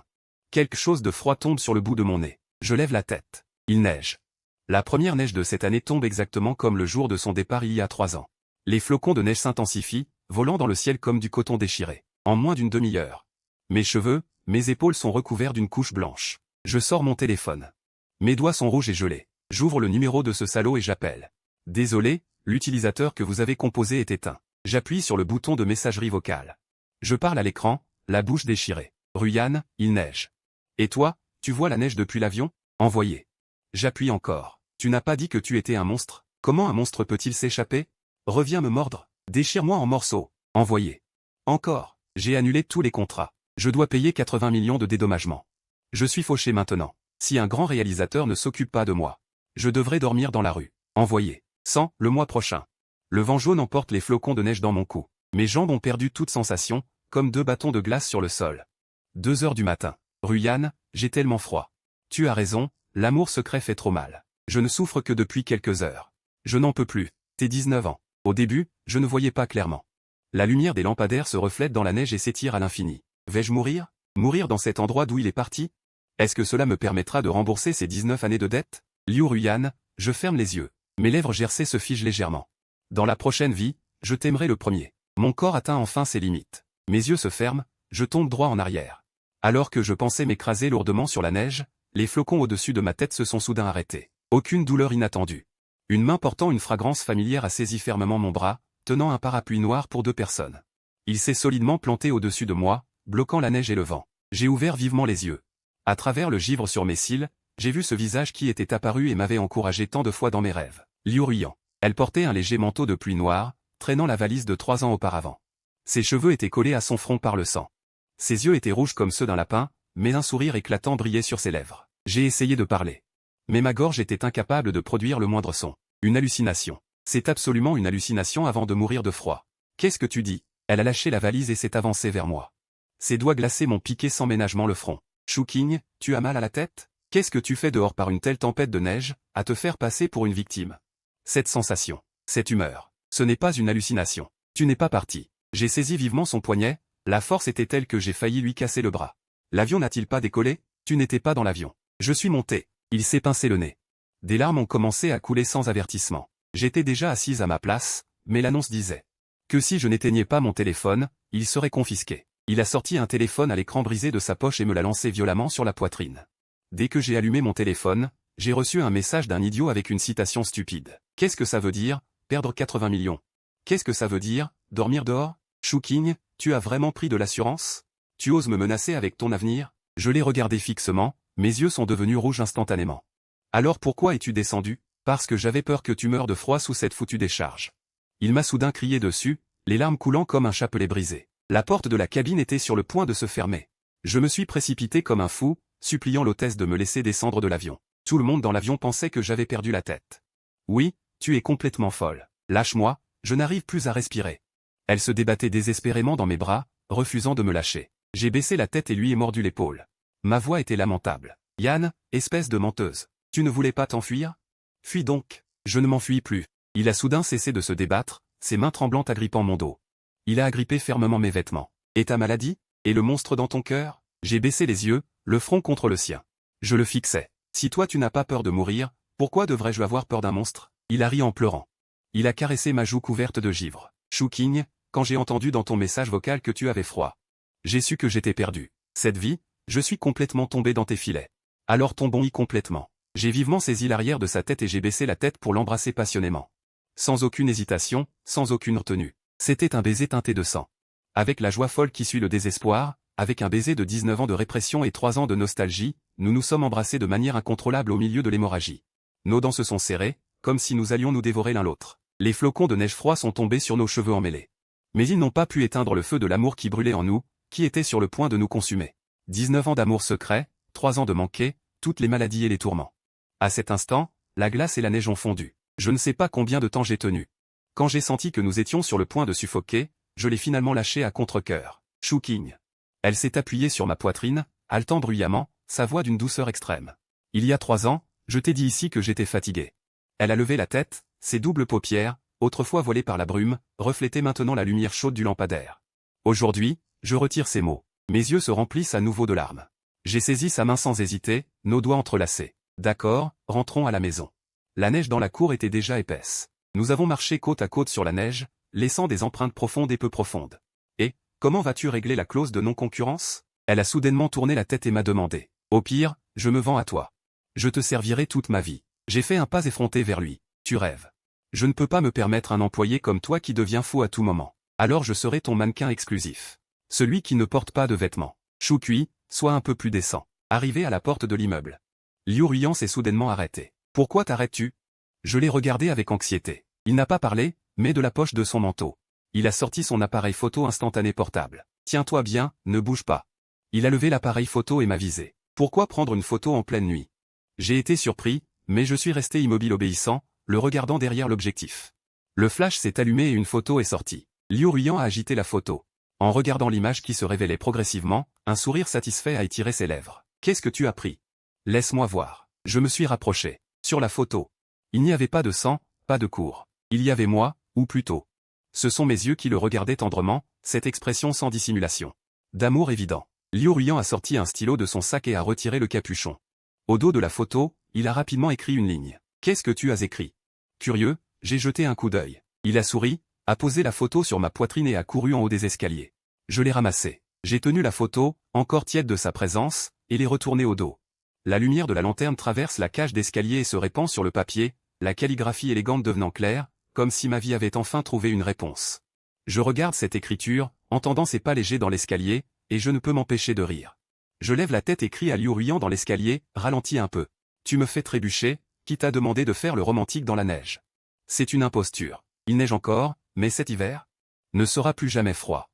A: quelque chose de froid tombe sur le bout de mon nez. Je lève la tête. Il neige. La première neige de cette année tombe exactement comme le jour de son départ il y a 3 ans. Les flocons de neige s'intensifient, volant dans le ciel comme du coton déchiré. En moins d'une demi-heure. Mes cheveux, mes épaules sont recouverts d'une couche blanche. Je sors mon téléphone. Mes doigts sont rouges et gelés. J'ouvre le numéro de ce salaud et j'appelle. Désolé, l'utilisateur que vous avez composé est éteint. J'appuie sur le bouton de messagerie vocale. Je parle à l'écran, la bouche déchirée. Ruyan, il neige. Et toi, tu vois la neige depuis l'avion? Envoyé. J'appuie encore. Tu n'as pas dit que tu étais un monstre? Comment un monstre peut-il s'échapper? Reviens me mordre. Déchire-moi en morceaux. Envoyé. Encore. J'ai annulé tous les contrats. Je dois payer 80 millions de dédommagements. Je suis fauché maintenant. Si un grand réalisateur ne s'occupe pas de moi, je devrais dormir dans la rue. Envoyé. 100, le mois prochain. Le vent jaune emporte les flocons de neige dans mon cou. Mes jambes ont perdu toute sensation, comme 2 bâtons de glace sur le sol. 2 heures du matin. Ruyan, j'ai tellement froid. Tu as raison, l'amour secret fait trop mal. Je ne souffre que depuis quelques heures. Je n'en peux plus. T'es 19 ans. Au début, je ne voyais pas clairement. La lumière des lampadaires se reflète dans la neige et s'étire à l'infini. Vais-je mourir? Mourir dans cet endroit d'où il est parti? Est-ce que cela me permettra de rembourser ces 19 années de dette? Liu Ruyan, je ferme les yeux. Mes lèvres gercées se figent légèrement. Dans la prochaine vie, je t'aimerai le premier. Mon corps atteint enfin ses limites. Mes yeux se ferment, je tombe droit en arrière. Alors que je pensais m'écraser lourdement sur la neige, les flocons au-dessus de ma tête se sont soudain arrêtés. Aucune douleur inattendue. Une main portant une fragrance familière a saisi fermement mon bras, tenant un parapluie noir pour 2 personnes. Il s'est solidement planté au-dessus de moi, bloquant la neige et le vent. J'ai ouvert vivement les yeux. À travers le givre sur mes cils, j'ai vu ce visage qui était apparu et m'avait encouragé tant de fois dans mes rêves. Liu Ruyan. Elle portait un léger manteau de pluie noire, traînant la valise de 3 ans auparavant. Ses cheveux étaient collés à son front par le sang. Ses yeux étaient rouges comme ceux d'un lapin, mais un sourire éclatant brillait sur ses lèvres. J'ai essayé de parler. Mais ma gorge était incapable de produire le moindre son. Une hallucination. C'est absolument une hallucination avant de mourir de froid. Qu'est-ce que tu dis? Elle a lâché la valise et s'est avancée vers moi. Ses doigts glacés m'ont piqué sans ménagement le front. Chouking, tu as mal à la tête? Qu'est-ce que tu fais dehors par une telle tempête de neige, à te faire passer pour une victime? Cette sensation, cette humeur, ce n'est pas une hallucination. Tu n'es pas parti. J'ai saisi vivement son poignet, la force était telle que j'ai failli lui casser le bras. L'avion n'a-t-il pas décollé? Tu n'étais pas dans l'avion. Je suis monté. Il s'est pincé le nez. Des larmes ont commencé à couler sans avertissement. J'étais déjà assise à ma place, mais l'annonce disait que si je n'éteignais pas mon téléphone, il serait confisqué. Il a sorti un téléphone à l'écran brisé de sa poche et me l'a lancé violemment sur la poitrine. Dès que j'ai allumé mon téléphone, j'ai reçu un message d'un idiot avec une citation stupide. Qu'est-ce que ça veut dire, perdre 80 millions? Qu'est-ce que ça veut dire, dormir dehors? Chouking, tu as vraiment pris de l'assurance? Tu oses me menacer avec ton avenir? Je l'ai regardé fixement, mes yeux sont devenus rouges instantanément. Alors pourquoi es-tu descendu? Parce que j'avais peur que tu meures de froid sous cette foutue décharge. Il m'a soudain crié dessus, les larmes coulant comme un chapelet brisé. La porte de la cabine était sur le point de se fermer. Je me suis précipité comme un fou, suppliant l'hôtesse de me laisser descendre de l'avion. Tout le monde dans l'avion pensait que j'avais perdu la tête. Oui, tu es complètement folle. Lâche-moi, je n'arrive plus à respirer. Elle se débattait désespérément dans mes bras, refusant de me lâcher. J'ai baissé la tête et lui ai mordu l'épaule. Ma voix était lamentable. Yann, espèce de menteuse. Tu ne voulais pas t'enfuir? Fuis donc. Je ne m'enfuis plus. Il a soudain cessé de se débattre, ses mains tremblantes agrippant mon dos. Il a agrippé fermement mes vêtements. Et ta maladie? Et le monstre dans ton cœur? J'ai baissé les yeux, le front contre le sien. Je le fixais. Si toi tu n'as pas peur de mourir, pourquoi devrais-je avoir peur d'un monstre? Il a ri en pleurant. Il a caressé ma joue couverte de givre. Chouking, quand j'ai entendu dans ton message vocal que tu avais froid. J'ai su que j'étais perdu. Cette vie, je suis complètement tombé dans tes filets. Alors tombons-y complètement. J'ai vivement saisi l'arrière de sa tête et j'ai baissé la tête pour l'embrasser passionnément. Sans aucune hésitation, sans aucune retenue. C'était un baiser teinté de sang. Avec la joie folle qui suit le désespoir, avec un baiser de 19 ans de répression et 3 ans de nostalgie, nous nous sommes embrassés de manière incontrôlable au milieu de l'hémorragie. Nos dents se sont serrées, comme si nous allions nous dévorer l'un l'autre. Les flocons de neige froid sont tombés sur nos cheveux emmêlés. Mais ils n'ont pas pu éteindre le feu de l'amour qui brûlait en nous, qui était sur le point de nous consumer. 19 ans d'amour secret, 3 ans de manquer, toutes les maladies et les tourments. À cet instant, la glace et la neige ont fondu. Je ne sais pas combien de temps j'ai tenu. Quand j'ai senti que nous étions sur le point de suffoquer, je l'ai finalement lâchée à contre-cœur. Chouking. Elle s'est appuyée sur ma poitrine, haletant bruyamment, sa voix d'une douceur extrême. Il y a 3 ans, je t'ai dit ici que j'étais fatigué. Elle a levé la tête, ses doubles paupières, autrefois voilées par la brume, reflétaient maintenant la lumière chaude du lampadaire. Aujourd'hui, je retire ces mots. Mes yeux se remplissent à nouveau de larmes. J'ai saisi sa main sans hésiter, nos doigts entrelacés. D'accord, rentrons à la maison. La neige dans la cour était déjà épaisse. Nous avons marché côte à côte sur la neige, laissant des empreintes profondes et peu profondes. Et, comment vas-tu régler la clause de non-concurrence? Elle a soudainement tourné la tête et m'a demandé. Au pire, je me vends à toi. Je te servirai toute ma vie. J'ai fait un pas effronté vers lui. Tu rêves. Je ne peux pas me permettre un employé comme toi qui devient fou à tout moment. Alors je serai ton mannequin exclusif. Celui qui ne porte pas de vêtements. Choukui, sois un peu plus décent. Arrivé à la porte de l'immeuble. Liu Ruyan s'est soudainement arrêté. Pourquoi t'arrêtes-tu? Je l'ai regardé avec anxiété. Il n'a pas parlé, mais de la poche de son manteau. Il a sorti son appareil photo instantané portable. Tiens-toi bien, ne bouge pas. Il a levé l'appareil photo et m'a visé. Pourquoi prendre une photo en pleine nuit? J'ai été surpris, mais je suis resté immobile obéissant, le regardant derrière l'objectif. Le flash s'est allumé et une photo est sortie. Liu Ruyan a agité la photo. En regardant l'image qui se révélait progressivement, un sourire satisfait a étiré ses lèvres. Qu'est-ce que tu as pris? Laisse-moi voir. Je me suis rapproché. Sur la photo. Il n'y avait pas de sang, pas de cours. Il y avait moi, ou plutôt. Ce sont mes yeux qui le regardaient tendrement, cette expression sans dissimulation. D'amour évident. Liu Ruyan a sorti un stylo de son sac et a retiré le capuchon. Au dos de la photo, il a rapidement écrit une ligne. Qu'est-ce que tu as écrit? Curieux, j'ai jeté un coup d'œil. Il a souri, a posé la photo sur ma poitrine et a couru en haut des escaliers. Je l'ai ramassée. J'ai tenu la photo, encore tiède de sa présence, et l'ai retournée au dos. La lumière de la lanterne traverse la cage d'escalier et se répand sur le papier, la calligraphie élégante devenant claire, comme si ma vie avait enfin trouvé une réponse. Je regarde cette écriture, entendant ses pas légers dans l'escalier, et je ne peux m'empêcher de rire. Je lève la tête et crie à Liu Ruyan dans l'escalier, ralentis un peu. Tu me fais trébucher, qui t'a demandé de faire le romantique dans la neige? C'est une imposture. Il neige encore, mais cet hiver ne sera plus jamais froid.